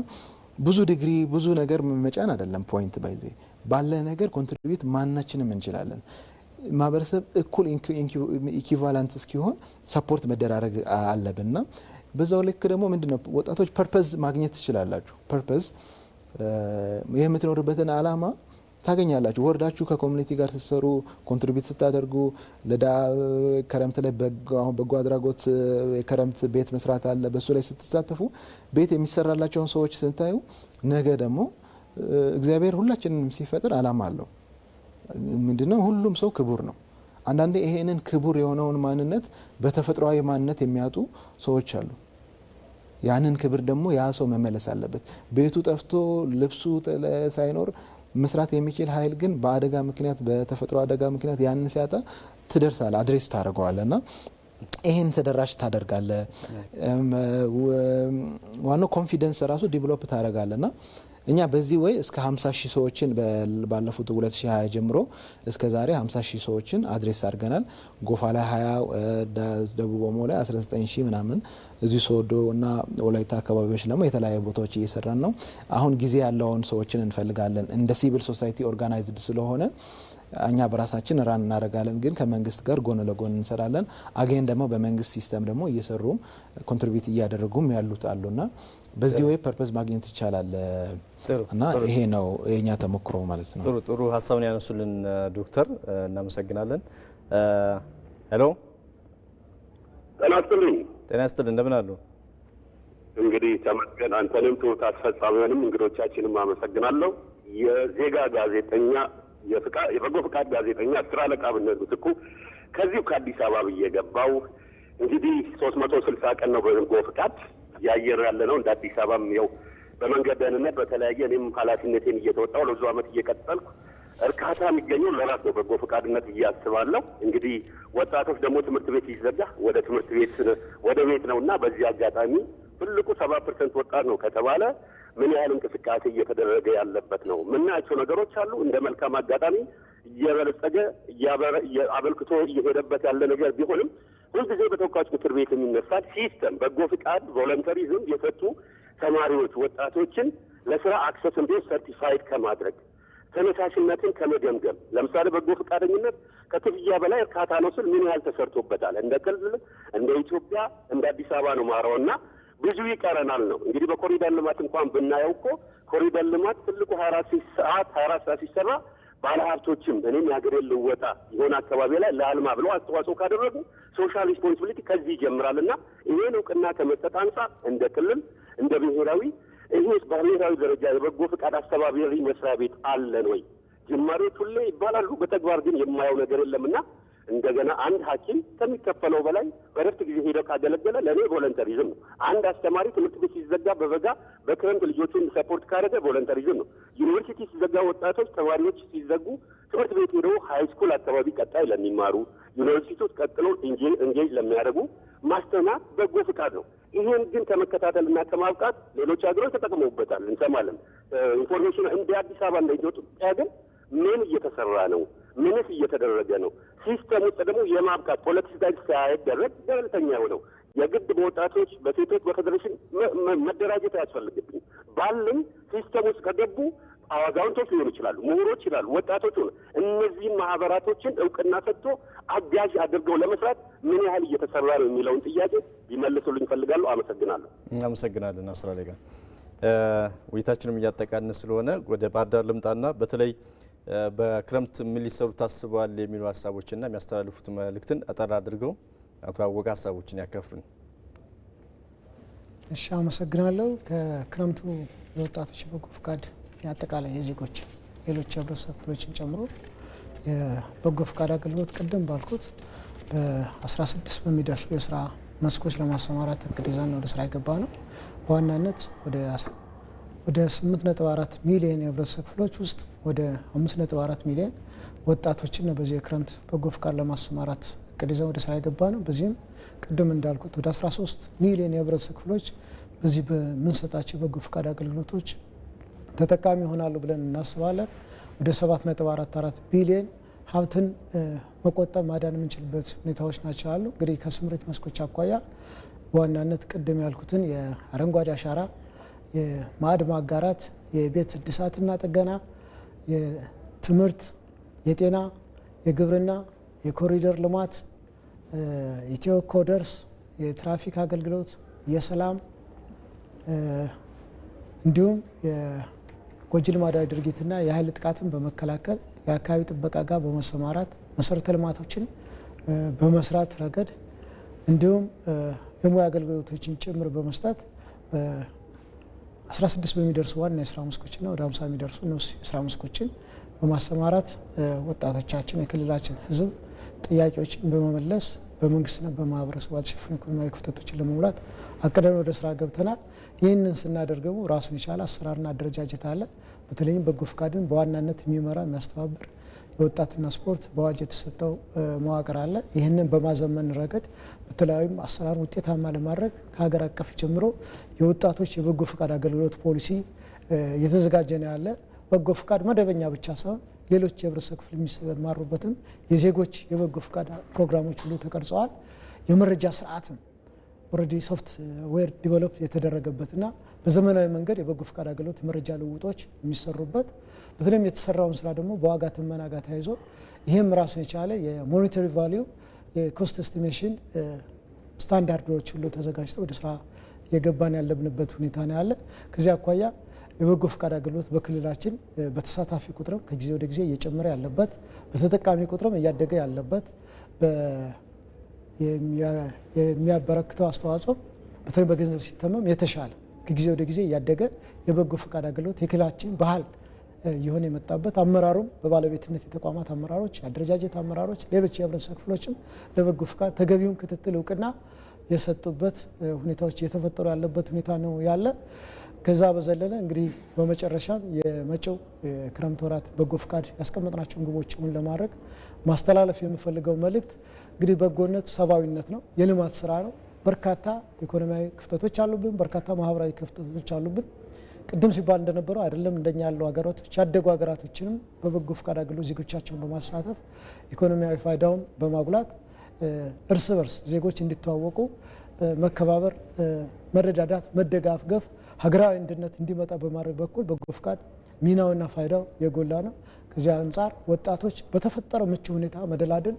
E: ብዙ ዲግሪ ብዙ ነገር መጫን አይደለም ፖይንት። ባይዘ ባለ ነገር ኮንትሪቢዩት ማናችንም እንችላለን። ማህበረሰብ እኩል ኢኩቫለንት እስኪሆን ሰፖርት መደራረግ አለብንና በዛው ልክ ደግሞ ምንድነው ወጣቶች ፐርፐዝ ማግኘት ትችላላችሁ። ፐርፐዝ የምትኖርበትን አላማ ታገኛላችሁ። ወርዳችሁ ከኮሚኒቲ ጋር ስትሰሩ ኮንትሪቢዩት ስታደርጉ ክረምት ላይ በጎ አድራጎት የክረምት ቤት መስራት አለ። በሱ ላይ ስትሳተፉ ቤት የሚሰራላቸውን ሰዎች ስንታዩ ነገ ደግሞ እግዚአብሔር ሁላችንንም ሲፈጥር አላማ አለው። ምንድነው ሁሉም ሰው ክቡር ነው። አንዳንዴ ይሄንን ክቡር የሆነውን ማንነት በተፈጥሯዊ ማንነት የሚያጡ ሰዎች አሉ። ያንን ክብር ደግሞ ያ ሰው መመለስ አለበት። ቤቱ ጠፍቶ ልብሱ ሳይኖር መስራት የሚችል ኃይል ግን በአደጋ ምክንያት በተፈጥሮ አደጋ ምክንያት ያንን ሲያጣ ትደርሳለህ፣ አድሬስ ታደርገዋለህና ይሄን ተደራሽ ታደርጋለህ። ዋናው ኮንፊደንስ ራሱ ዲቨሎፕ ታደርጋለህና እኛ በዚህ ወይ እስከ 50,000 ሰዎችን ባለፉት 2020 ጀምሮ እስከ ዛሬ 50,000 ሰዎችን አድሬስ አድርገናል። ጎፋ ላይ 20፣ ደቡብ ኦሞ ላይ 19,000 ምናምን፣ እዚህ ሶዶ እና ወላይታ አካባቢዎች ደግሞ የተለያዩ ቦታዎች እየሰራን ነው። አሁን ጊዜ ያለውን ሰዎችን እንፈልጋለን። እንደ ሲቪል ሶሳይቲ ኦርጋናይዝድ ስለሆነ እኛ በራሳችን ራን እናደርጋለን፣ ግን ከመንግስት ጋር ጎን ለጎን እንሰራለን። አገን ደግሞ በመንግስት ሲስተም ደግሞ እየሰሩም ኮንትሪቢዩት እያደረጉም ያሉት አሉና በዚህ ወይ ፐርፐስ ማግኘት ይቻላል እና ይሄ ነው የኛ ተሞክሮ ማለት ነው።
A: ጥሩ ሀሳብን ያነሱልን ዶክተር እናመሰግናለን። ሄሎ
G: ጤና ይስጥልኝ።
A: ጤና ይስጥልኝ፣ እንደምን አሉ?
G: እንግዲህ ተመስገን። አንተንም ትሁት አስፈጻሚውንም እንግዶቻችንም አመሰግናለሁ። የዜጋ ጋዜጠኛ የበጎ ፍቃድ ጋዜጠኛ አስር አለቃ ብነቱ ትኩ ከዚሁ ከአዲስ አበባ ብዬ ገባው። እንግዲህ 360 ቀን ነው በበጎ ፍቃድ ያየር ያለ ነው። እንደ አዲስ አበባም ያው በመንገድ ደህንነት በተለያየ እኔም ኃላፊነቴን እየተወጣሁ ለብዙ ዓመት እየቀጠልኩ እርካታ የሚገኘው ለራስ ነው በጎ ፈቃድነት እያስባለሁ። እንግዲህ ወጣቶች ደግሞ ትምህርት ቤት ይዘጋ ወደ ትምህርት ቤት ወደ ቤት ነውና በዚህ አጋጣሚ ትልቁ 70% ወጣት ነው ከተባለ ምን ያህል እንቅስቃሴ እየተደረገ ያለበት ነው። ምናያቸው ነገሮች አሉ። እንደ መልካም አጋጣሚ እየበለጸገ አበልክቶ እየሄደበት ያለ ነገር ቢሆንም ሁልጊዜ በተወካዮች ምክር ቤት የሚነሳል ሲስተም በጎ ፍቃድ ቮለንተሪዝም የሰጡ ተማሪዎች ወጣቶችን ለስራ አክሰስ እንዲሆን ሰርቲፋይድ ከማድረግ ተነሳሽነትን ከመገምገም ለምሳሌ በጎ ፈቃደኝነት ከክፍያ በላይ እርካታ ነው ስል ምን ያህል ተሰርቶበታል? እንደ ክልል እንደ ኢትዮጵያ እንደ አዲስ አበባ ነው ማረውና ብዙ ይቀረናል ነው። እንግዲህ በኮሪደር ልማት እንኳን ብናየው እኮ ኮሪደር ልማት ትልቁ 24 ሰዓት ሲሰራ ባለሀብቶችም እኔም የሀገሬን ልወጣ የሆነ አካባቢ ላይ ለአልማ ብለው አስተዋጽኦ ካደረጉ ሶሻል ሪስፖንሲቢሊቲ ከዚህ ይጀምራልና ይሄን እውቅና ከመስጠት አንጻር እንደ ክልል እንደ ብሔራዊ ይሄ በብሔራዊ ደረጃ የበጎ ፈቃድ አስተባባሪ መስሪያ ቤት አለን ወይ? ጅማሬዎች ሁሌ ይባላሉ፣ በተግባር ግን የማየው ነገር የለምና እንደገና አንድ ሐኪም ከሚከፈለው በላይ በረፍት ጊዜ ሄደው ካገለገለ ለእኔ ቮለንተሪዝም ነው። አንድ አስተማሪ ትምህርት ቤት ሲዘጋ በበጋ በክረምት ልጆቹን ሰፖርት ካደረገ ቮለንተሪዝም ነው። ዩኒቨርሲቲ ሲዘጋ ወጣቶች ተማሪዎች ሲዘጉ ትምህርት ቤት ሄደው ሃይ ስኩል አካባቢ ቀጣይ ለሚማሩ ዩኒቨርሲቲ ውስጥ ቀጥሎ ኢንጌጅ ለሚያደርጉ ማስተማር በጎ ፍቃድ ነው። ይሄን ግን ከመከታተልና ከማብቃት ሌሎች ሀገሮች ተጠቅመውበታል፣ እንሰማለን። ኢንፎርሜሽን እንደ አዲስ አበባ እንደ ኢትዮጵያ ግን ምን እየተሰራ ነው? ምንስ እየተደረገ ነው? ሲስተም ውስጥ ደግሞ የማብቃት ፖለቲካል ሳይደረግ ገለልተኛ የሆነው የግድ በወጣቶች በሴቶች በፌዴሬሽን መደራጀት አያስፈልግብኝ። ባለኝ ሲስተም ውስጥ ከገቡ አዛውንቶች ሊሆኑ ይችላሉ፣ ምሁሮች ይችላሉ፣ ወጣቶች ሆነ እነዚህን ማህበራቶችን እውቅና ሰጥቶ አጋዥ አድርገው ለመስራት ምን ያህል እየተሰራ ነው የሚለውን ጥያቄ ሊመልሱልኝ እፈልጋለሁ። አመሰግናለሁ።
A: እናመሰግናለን። አስራሌጋ ውይይታችንም እያጠቃልን ስለሆነ ወደ ባህር ዳር ልምጣና በተለይ በክረምት ምን ሊሰሩ ታስበዋል የሚሉ ሀሳቦችና የሚያስተላልፉት መልእክትን አጠር አድርገው አቶ አወቀ ሀሳቦችን ያካፍሉን።
D: እሺ፣ አመሰግናለሁ። ከክረምቱ የወጣቶች በጎ ፍቃድ የአጠቃላይ የዜጎች ሌሎች የህብረተሰብ ክፍሎችን ጨምሮ የበጎ ፍቃድ አገልግሎት ቅድም ባልኩት በ16 በሚደርሱ የስራ መስኮች ለማሰማራት እቅድ ይዘን ወደ ስራ የገባ ነው። በዋናነት ወደ 8.4 ሚሊዮን የህብረተሰብ ክፍሎች ውስጥ ወደ 5.4 ሚሊዮን ወጣቶችን በዚህ የክረምት በጎ ፍቃድ ለማሰማራት እቅድ ይዘን ወደ ስራ የገባ ነው። በዚህም ቅድም እንዳልኩት ወደ 13 ሚሊዮን የህብረተሰብ ክፍሎች በዚህ በምንሰጣቸው የበጎ ፍቃድ አገልግሎቶች ተጠቃሚ ይሆናሉ ብለን እናስባለን። ወደ 7.44 ቢሊዮን ሀብትን መቆጠብ ማዳን የምንችልበት ሁኔታዎች ናቸው አሉ። እንግዲህ ከስምሪት መስኮች አኳያ በዋናነት ቅድም ያልኩትን የአረንጓዴ አሻራ፣ የማዕድ ማጋራት፣ የቤት እድሳትና ጥገና፣ የትምህርት፣ የጤና፣ የግብርና፣ የኮሪደር ልማት፣ ኢትዮ ኮደርስ፣ የትራፊክ አገልግሎት፣ የሰላም እንዲሁም የጎጂ ልማዳዊ ድርጊትና የኃይል ጥቃትን በመከላከል የአካባቢ ጥበቃ ጋር በመሰማራት መሰረተ ልማቶችን በመስራት ረገድ እንዲሁም የሙያ አገልግሎቶችን ጭምር በመስጠት 16 በሚደርሱ ዋና የስራ መስኮችና ወደ 50 የሚደርሱ ንዑስ የስራ መስኮችን በማሰማራት ወጣቶቻችን የክልላችን ሕዝብ ጥያቄዎችን በመመለስ በመንግስትና በማህበረሰቡ ያልተሸፈኑ ኢኮኖሚያዊ ክፍተቶችን ለመሙላት አቅደን ወደ ስራ ገብተናል። ይህንን ስናደርግ ደግሞ ራሱን የቻለ አሰራርና አደረጃጀት አለ። በተለይም በጎ ፍቃድን በዋናነት የሚመራ የሚያስተባብር የወጣትና ስፖርት በአዋጅ የተሰጠው መዋቅር አለ። ይህንን በማዘመን ረገድ በተለያዩም አሰራር ውጤታማ ለማድረግ ከሀገር አቀፍ ጀምሮ የወጣቶች የበጎ ፍቃድ አገልግሎት ፖሊሲ እየተዘጋጀ ነው ያለ። በጎ ፍቃድ መደበኛ ብቻ ሳይሆን ሌሎች የህብረተሰብ ክፍል የሚሰማሩበትም የዜጎች የበጎ ፍቃድ ፕሮግራሞች ሁሉ ተቀርጸዋል። የመረጃ ስርዓትም ኦልሬዲ ሶፍትዌር ዲቨሎፕ የተደረገበትና በዘመናዊ መንገድ የበጎ ፍቃድ አገልግሎት መረጃ ልውጦች የሚሰሩበት በተለይም የተሰራውን ስራ ደግሞ በዋጋ ትመና ጋር ተያይዞ ይህም ራሱን የቻለ የሞኔታሪ ቫሊዩ የኮስት ኤስቲሜሽን ስታንዳርዶች ሁሉ ተዘጋጅተው ወደ ስራ የገባን ያለብንበት ሁኔታ ነው ያለ። ከዚህ አኳያ የበጎ ፍቃድ አገልግሎት በክልላችን በተሳታፊ ቁጥርም ከጊዜ ወደ ጊዜ እየጨመረ ያለበት በተጠቃሚ ቁጥርም እያደገ ያለበት የሚያበረክተው አስተዋጽኦ በተለይ በገንዘብ ሲተመም የተሻለ ከጊዜ ወደ ጊዜ እያደገ የበጎ ፍቃድ አገልግሎት የክልላችን ባህል የሆነ የመጣበት አመራሩም በባለቤትነት የተቋማት አመራሮች፣ የአደረጃጀት አመራሮች፣ ሌሎች የህብረተሰብ ክፍሎችም ለበጎ ፍቃድ ተገቢውን ክትትል እውቅና የሰጡበት ሁኔታዎች እየተፈጠሩ ያለበት ሁኔታ ነው ያለ። ከዛ በዘለለ እንግዲህ በመጨረሻም የመጪው የክረምት ወራት በጎ ፍቃድ ያስቀመጥናቸውን ግቦች እውን ለማድረግ ማስተላለፍ የምፈልገው መልእክት እንግዲህ በጎነት ሰብአዊነት ነው፣ የልማት ስራ ነው። በርካታ ኢኮኖሚያዊ ክፍተቶች አሉብን፣ በርካታ ማህበራዊ ክፍተቶች አሉብን። ቅድም ሲባል እንደነበረው አይደለም እንደኛ ያሉ ሀገራቶች ያደጉ ሀገራቶችንም በበጎ ፍቃድ አገልግሎት ዜጎቻቸውን በማሳተፍ ኢኮኖሚያዊ ፋይዳውን በማጉላት እርስ በርስ ዜጎች እንዲተዋወቁ መከባበር፣ መረዳዳት፣ መደጋገፍ ሀገራዊ አንድነት እንዲመጣ በማድረግ በኩል በጎ ፍቃድ ሚናውና ፋይዳው የጎላ ነው። ከዚያ አንጻር ወጣቶች በተፈጠረው ምቹ ሁኔታ መደላድል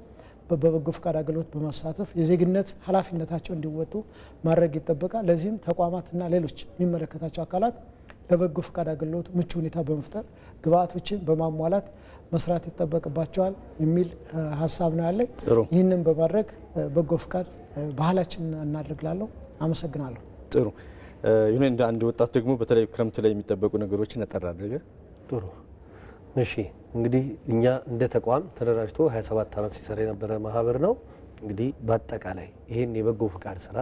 D: በበጎ ፍቃድ አገልግሎት በማሳተፍ የዜግነት ኃላፊነታቸው እንዲወጡ ማድረግ ይጠበቃል። ለዚህም ተቋማትና ሌሎች የሚመለከታቸው አካላት ለበጎ ፍቃድ አገልግሎት ምቹ ሁኔታ በመፍጠር ግብአቶችን በማሟላት መስራት ይጠበቅባቸዋል የሚል ሀሳብ ነው ያለኝ። ይህንን በማድረግ በጎ ፍቃድ ባህላችን እናደርግላለሁ። አመሰግናለሁ።
A: ጥሩ ይሁን። እንደ አንድ ወጣት ደግሞ በተለይ ክረምት ላይ የሚጠበቁ ነገሮችን አጠር አድርገህ።
C: ጥሩ እሺ እንግዲህ እኛ እንደ ተቋም ተደራጅቶ 27 ዓመት ሲሰራ የነበረ ማህበር ነው። እንግዲህ በአጠቃላይ ይህን የበጎ ፍቃድ ስራ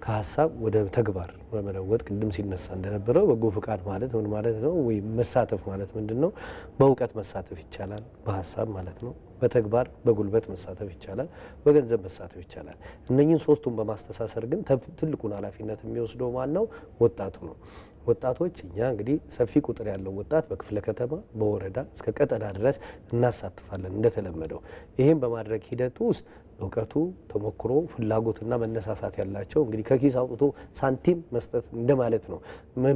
C: ከሀሳብ ወደ ተግባር በመለወጥ ቅድም ሲነሳ እንደነበረው በጎ ፍቃድ ማለት ምን ማለት ነው? ወይም መሳተፍ ማለት ምንድን ነው? በእውቀት መሳተፍ ይቻላል፣ በሀሳብ ማለት ነው። በተግባር በጉልበት መሳተፍ ይቻላል፣ በገንዘብ መሳተፍ ይቻላል። እነኚህን ሶስቱን በማስተሳሰር ግን ትልቁን ኃላፊነት የሚወስደው ማን ነው? ወጣቱ ነው። ወጣቶች እኛ እንግዲህ ሰፊ ቁጥር ያለው ወጣት በክፍለ ከተማ በወረዳ እስከ ቀጠና ድረስ እናሳትፋለን እንደተለመደው። ይህም በማድረግ ሂደቱ ውስጥ እውቀቱ፣ ተሞክሮ፣ ፍላጎትና መነሳሳት ያላቸው እንግዲህ ከኪስ አውጥቶ ሳንቲም መስጠት እንደማለት ነው።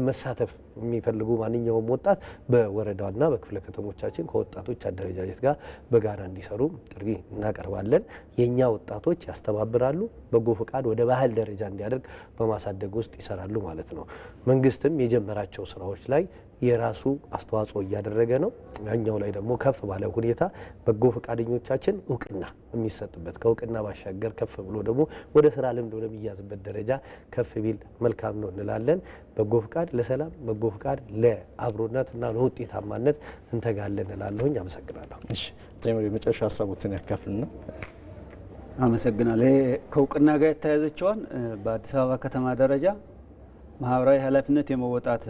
C: መሳተፍ የሚፈልጉ ማንኛውም ወጣት በወረዳና በክፍለ ከተሞቻችን ከወጣቶች አደረጃጀት ጋር በጋራ እንዲሰሩ ጥሪ እናቀርባለን። የእኛ ወጣቶች ያስተባብራሉ፣ በጎ ፍቃድ ወደ ባህል ደረጃ እንዲያደርግ በማሳደግ ውስጥ ይሰራሉ ማለት ነው። መንግስትም የጀመራቸው ስራዎች ላይ የራሱ አስተዋጽኦ እያደረገ ነው። ያኛው ላይ ደግሞ ከፍ ባለ ሁኔታ በጎ ፈቃደኞቻችን እውቅና የሚሰጥበት ከእውቅና ባሻገር ከፍ ብሎ ደግሞ ወደ ስራ ልምድ ወደሚያዝበት ደረጃ ከፍ ቢል መልካም ነው እንላለን። በጎ ፍቃድ ለሰላም፣ በጎ ፍቃድ ለአብሮነትና ለውጤታማነት እንተጋለን እላለሁኝ። አመሰግናለሁ።
A: እሺ የመጨረሻ ሀሳቦትን ያካፍልና።
B: አመሰግናለሁ። ይሄ ከእውቅና ጋር የተያያዘችዋን በአዲስ አበባ ከተማ ደረጃ ማህበራዊ ኃላፊነት የመወጣት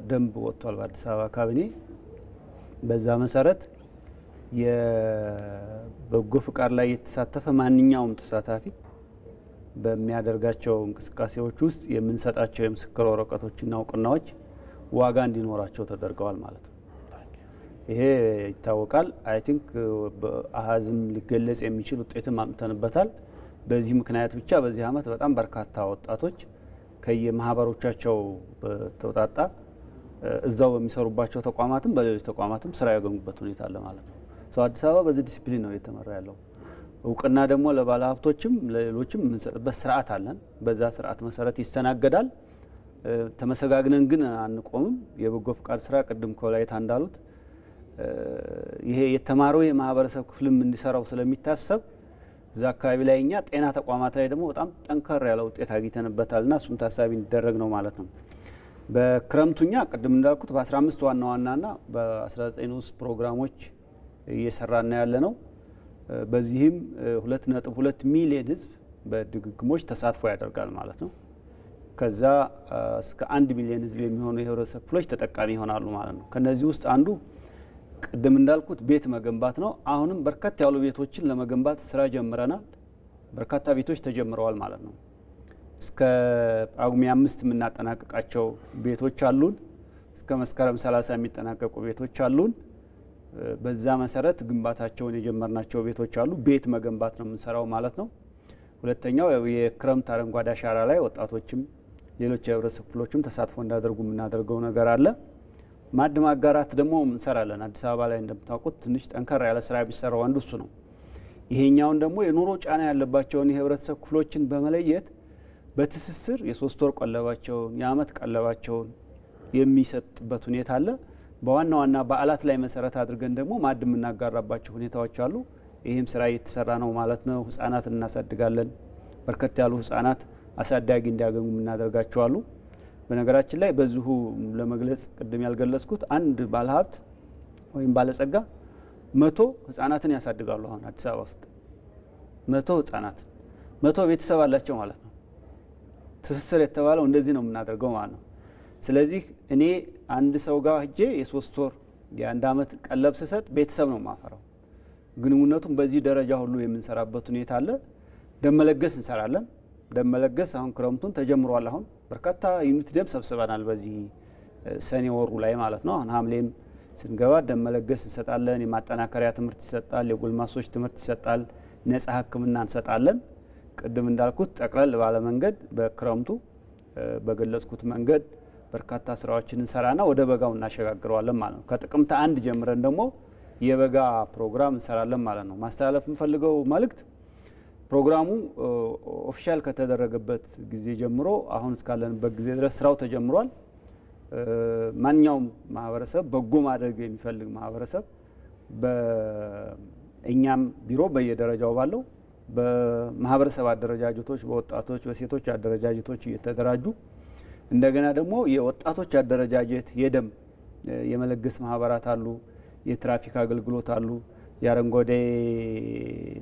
B: ደንብ ወጥቷል በአዲስ አበባ ካቢኔ። በዛ መሰረት የበጎ ፍቃድ ላይ የተሳተፈ ማንኛውም ተሳታፊ በሚያደርጋቸው እንቅስቃሴዎች ውስጥ የምንሰጣቸው የምስክር ወረቀቶችና እውቅናዎች ዋጋ እንዲኖራቸው ተደርገዋል ማለት ነው። ይሄ ይታወቃል። አይ ቲንክ በአሃዝም ሊገለጽ የሚችል ውጤትም አምጥተንበታል። በዚህ ምክንያት ብቻ በዚህ ዓመት በጣም በርካታ ወጣቶች ከየማህበሮቻቸው በተውጣጣ እዛው በሚሰሩባቸው ተቋማትም በሌሎች ተቋማትም ስራ ያገኙበት ሁኔታ አለ ማለት ነው። አዲስ አበባ በዚህ ዲሲፕሊን ነው እየተመራ ያለው። እውቅና ደግሞ ለባለ ሀብቶችም ለሌሎችም የምንሰጥበት ስርዓት አለን። በዛ ስርዓት መሰረት ይስተናገዳል። ተመሰጋግነን ግን አንቆምም። የበጎ ፍቃድ ስራ ቅድም ከወላይታ እንዳሉት ይሄ የተማረው የማህበረሰብ ክፍልም እንዲሰራው ስለሚታሰብ እዛ አካባቢ ላይ እኛ ጤና ተቋማት ላይ ደግሞ በጣም ጠንከር ያለ ውጤት አግኝተንበታልና እሱም ታሳቢ እንዲደረግ ነው ማለት ነው። በክረምቱኛ ቅድም እንዳልኩት በ15 ዋና ዋናና በ19 ንዑስ ፕሮግራሞች እየሰራና ያለ ነው። በዚህም 2.2 ሚሊዮን ህዝብ በድግግሞች ተሳትፎ ያደርጋል ማለት ነው። ከዛ እስከ 1 ሚሊዮን ህዝብ የሚሆኑ የህብረተሰብ ክፍሎች ተጠቃሚ ይሆናሉ ማለት ነው። ከነዚህ ውስጥ አንዱ ቅድም እንዳልኩት ቤት መገንባት ነው። አሁንም በርካታ ያሉ ቤቶችን ለመገንባት ስራ ጀምረናል። በርካታ ቤቶች ተጀምረዋል ማለት ነው። እስከ ጳጉሜ 5 የምናጠናቀቃቸው ቤቶች አሉን። እስከ መስከረም 30 የሚጠናቀቁ ቤቶች አሉን። በዛ መሰረት ግንባታቸውን የጀመርናቸው ቤቶች አሉ። ቤት መገንባት ነው የምንሰራው ማለት ነው። ሁለተኛው የክረምት አረንጓዴ አሻራ ላይ ወጣቶችም ሌሎች የህብረተሰብ ክፍሎችም ተሳትፎ እንዳደርጉ የምናደርገው ነገር አለ። ማዕድ ማጋራት ደግሞ እንሰራለን። አዲስ አበባ ላይ እንደምታውቁት ትንሽ ጠንከር ያለ ስራ ቢሰራው አንዱ እሱ ነው። ይሄኛውን ደግሞ የኑሮ ጫና ያለባቸውን የህብረተሰብ ክፍሎችን በመለየት በትስስር የ3 ወር ቀለባቸውን የአመት ቀለባቸውን የሚሰጥበት ሁኔታ አለ። በዋና ዋና በዓላት ላይ መሰረት አድርገን ደግሞ ማዕድ የምናጋራባቸው ሁኔታዎች አሉ። ይህም ስራ እየተሰራ ነው ማለት ነው። ህጻናት እናሳድጋለን። በርከት ያሉ ህጻናት አሳዳጊ እንዲያገኙ የምናደርጋቸው አሉ። በነገራችን ላይ በዚሁ ለመግለጽ ቅድም ያልገለጽኩት አንድ ባለሀብት ወይም ባለጸጋ 100 ህጻናትን ያሳድጋሉ። አሁን አዲስ አበባ ውስጥ 100 ህጻናት 100 ቤተሰብ አላቸው ማለት ነው። ትስስር የተባለው እንደዚህ ነው የምናደርገው ማለት ነው። ስለዚህ እኔ አንድ ሰው ጋር ሄጄ የ3 ወር የ1 አመት ቀለብ ስሰጥ ቤተሰብ ነው ማፈራው። ግንኙነቱም በዚህ ደረጃ ሁሉ የምንሰራበት ሁኔታ አለ። ደመለገስ እንሰራለን። ደመለገስ አሁን ክረምቱን ተጀምሯል። አሁን በርካታ ዩኒት ደም ሰብስበናል በዚህ ሰኔ ወሩ ላይ ማለት ነው። አሁን ሐምሌም ስንገባ ደመለገስ እንሰጣለን። የማጠናከሪያ ትምህርት ይሰጣል። የጎልማሶች ትምህርት ይሰጣል። ነጻ ሕክምና እንሰጣለን። ቅድም እንዳልኩት ጠቅለል ባለ መንገድ በክረምቱ በገለጽኩት መንገድ በርካታ ስራዎችን እንሰራና ወደ በጋው እናሸጋግረዋለን ማለት ነው። ከጥቅምት 1 ጀምረን ደግሞ የበጋ ፕሮግራም እንሰራለን ማለት ነው። ማስተላለፍ የምፈልገው መልእክት ፕሮግራሙ ኦፊሻል ከተደረገበት ጊዜ ጀምሮ አሁን እስካለንበት ጊዜ ድረስ ስራው ተጀምሯል። ማንኛውም ማህበረሰብ በጎ ማድረግ የሚፈልግ ማህበረሰብ በእኛም ቢሮ በየደረጃው ባለው በማህበረሰብ አደረጃጀቶች፣ በወጣቶች፣ በሴቶች አደረጃጀቶች እየተደራጁ እንደገና ደግሞ የወጣቶች አደረጃጀት የደም የመለገስ ማህበራት አሉ። የትራፊክ አገልግሎት አሉ፣ የአረንጓዴ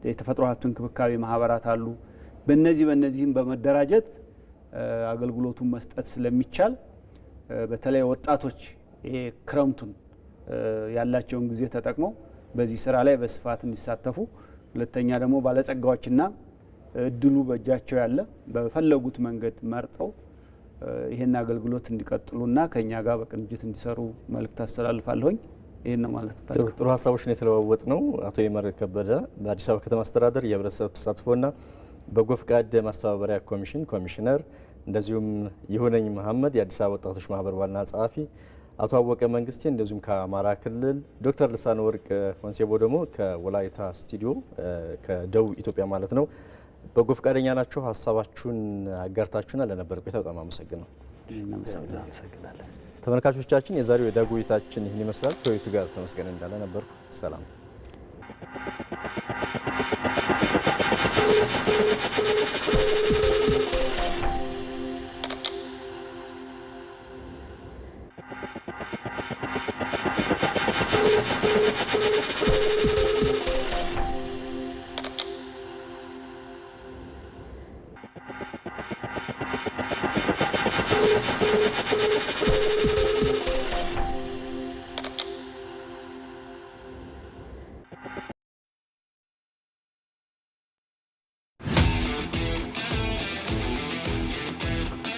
B: የተፈጥሮ ሀብት እንክብካቤ ማህበራት አሉ። በእነዚህም በመደራጀት አገልግሎቱን መስጠት ስለሚቻል በተለይ ወጣቶች ይሄ ክረምቱን ያላቸውን ጊዜ ተጠቅመው በዚህ ስራ ላይ በስፋት እንዲሳተፉ፣ ሁለተኛ ደግሞ ባለጸጋዎችና እድሉ በእጃቸው ያለ በፈለጉት መንገድ መርጠው ይሄን አገልግሎት እንዲቀጥሉና ከኛ ጋር በቅንጅት እንዲሰሩ መልእክት አስተላልፋለሁኝ። ይሄን ነው ማለት ነው።
A: ጥሩ ሀሳቦችን የተለዋወጥ ነው። አቶ ይመር ከበደ በአዲስ አበባ ከተማ አስተዳደር የህብረተሰብ ተሳትፎና በጎ ፍቃድ ማስተባበሪያ ኮሚሽን ኮሚሽነር፣ እንደዚሁም ይሁነኝ መሐመድ የአዲስ አበባ ወጣቶች ማህበር ዋና ጸሐፊ፣ አቶ አወቀ መንግስቴ እንደዚሁም ከአማራ ክልል፣ ዶክተር ልሳነ ወርቅ ሆንሴቦ ደግሞ ከወላይታ ስቱዲዮ ከደቡብ ኢትዮጵያ ማለት ነው። በጎ ፍቃደኛ ናቸው። ሀሳባችሁን አጋርታችሁናል። ለነበር ቆይታ በጣም አመሰግናለሁ።
C: እናመሰግናለን።
A: ተመልካቾቻችን የዛሬው የዳጉ ውይይታችን ይህን ይመስላል። ከውይይቱ ጋር ተመስገን እንዳለ ነበርኩ። ሰላም።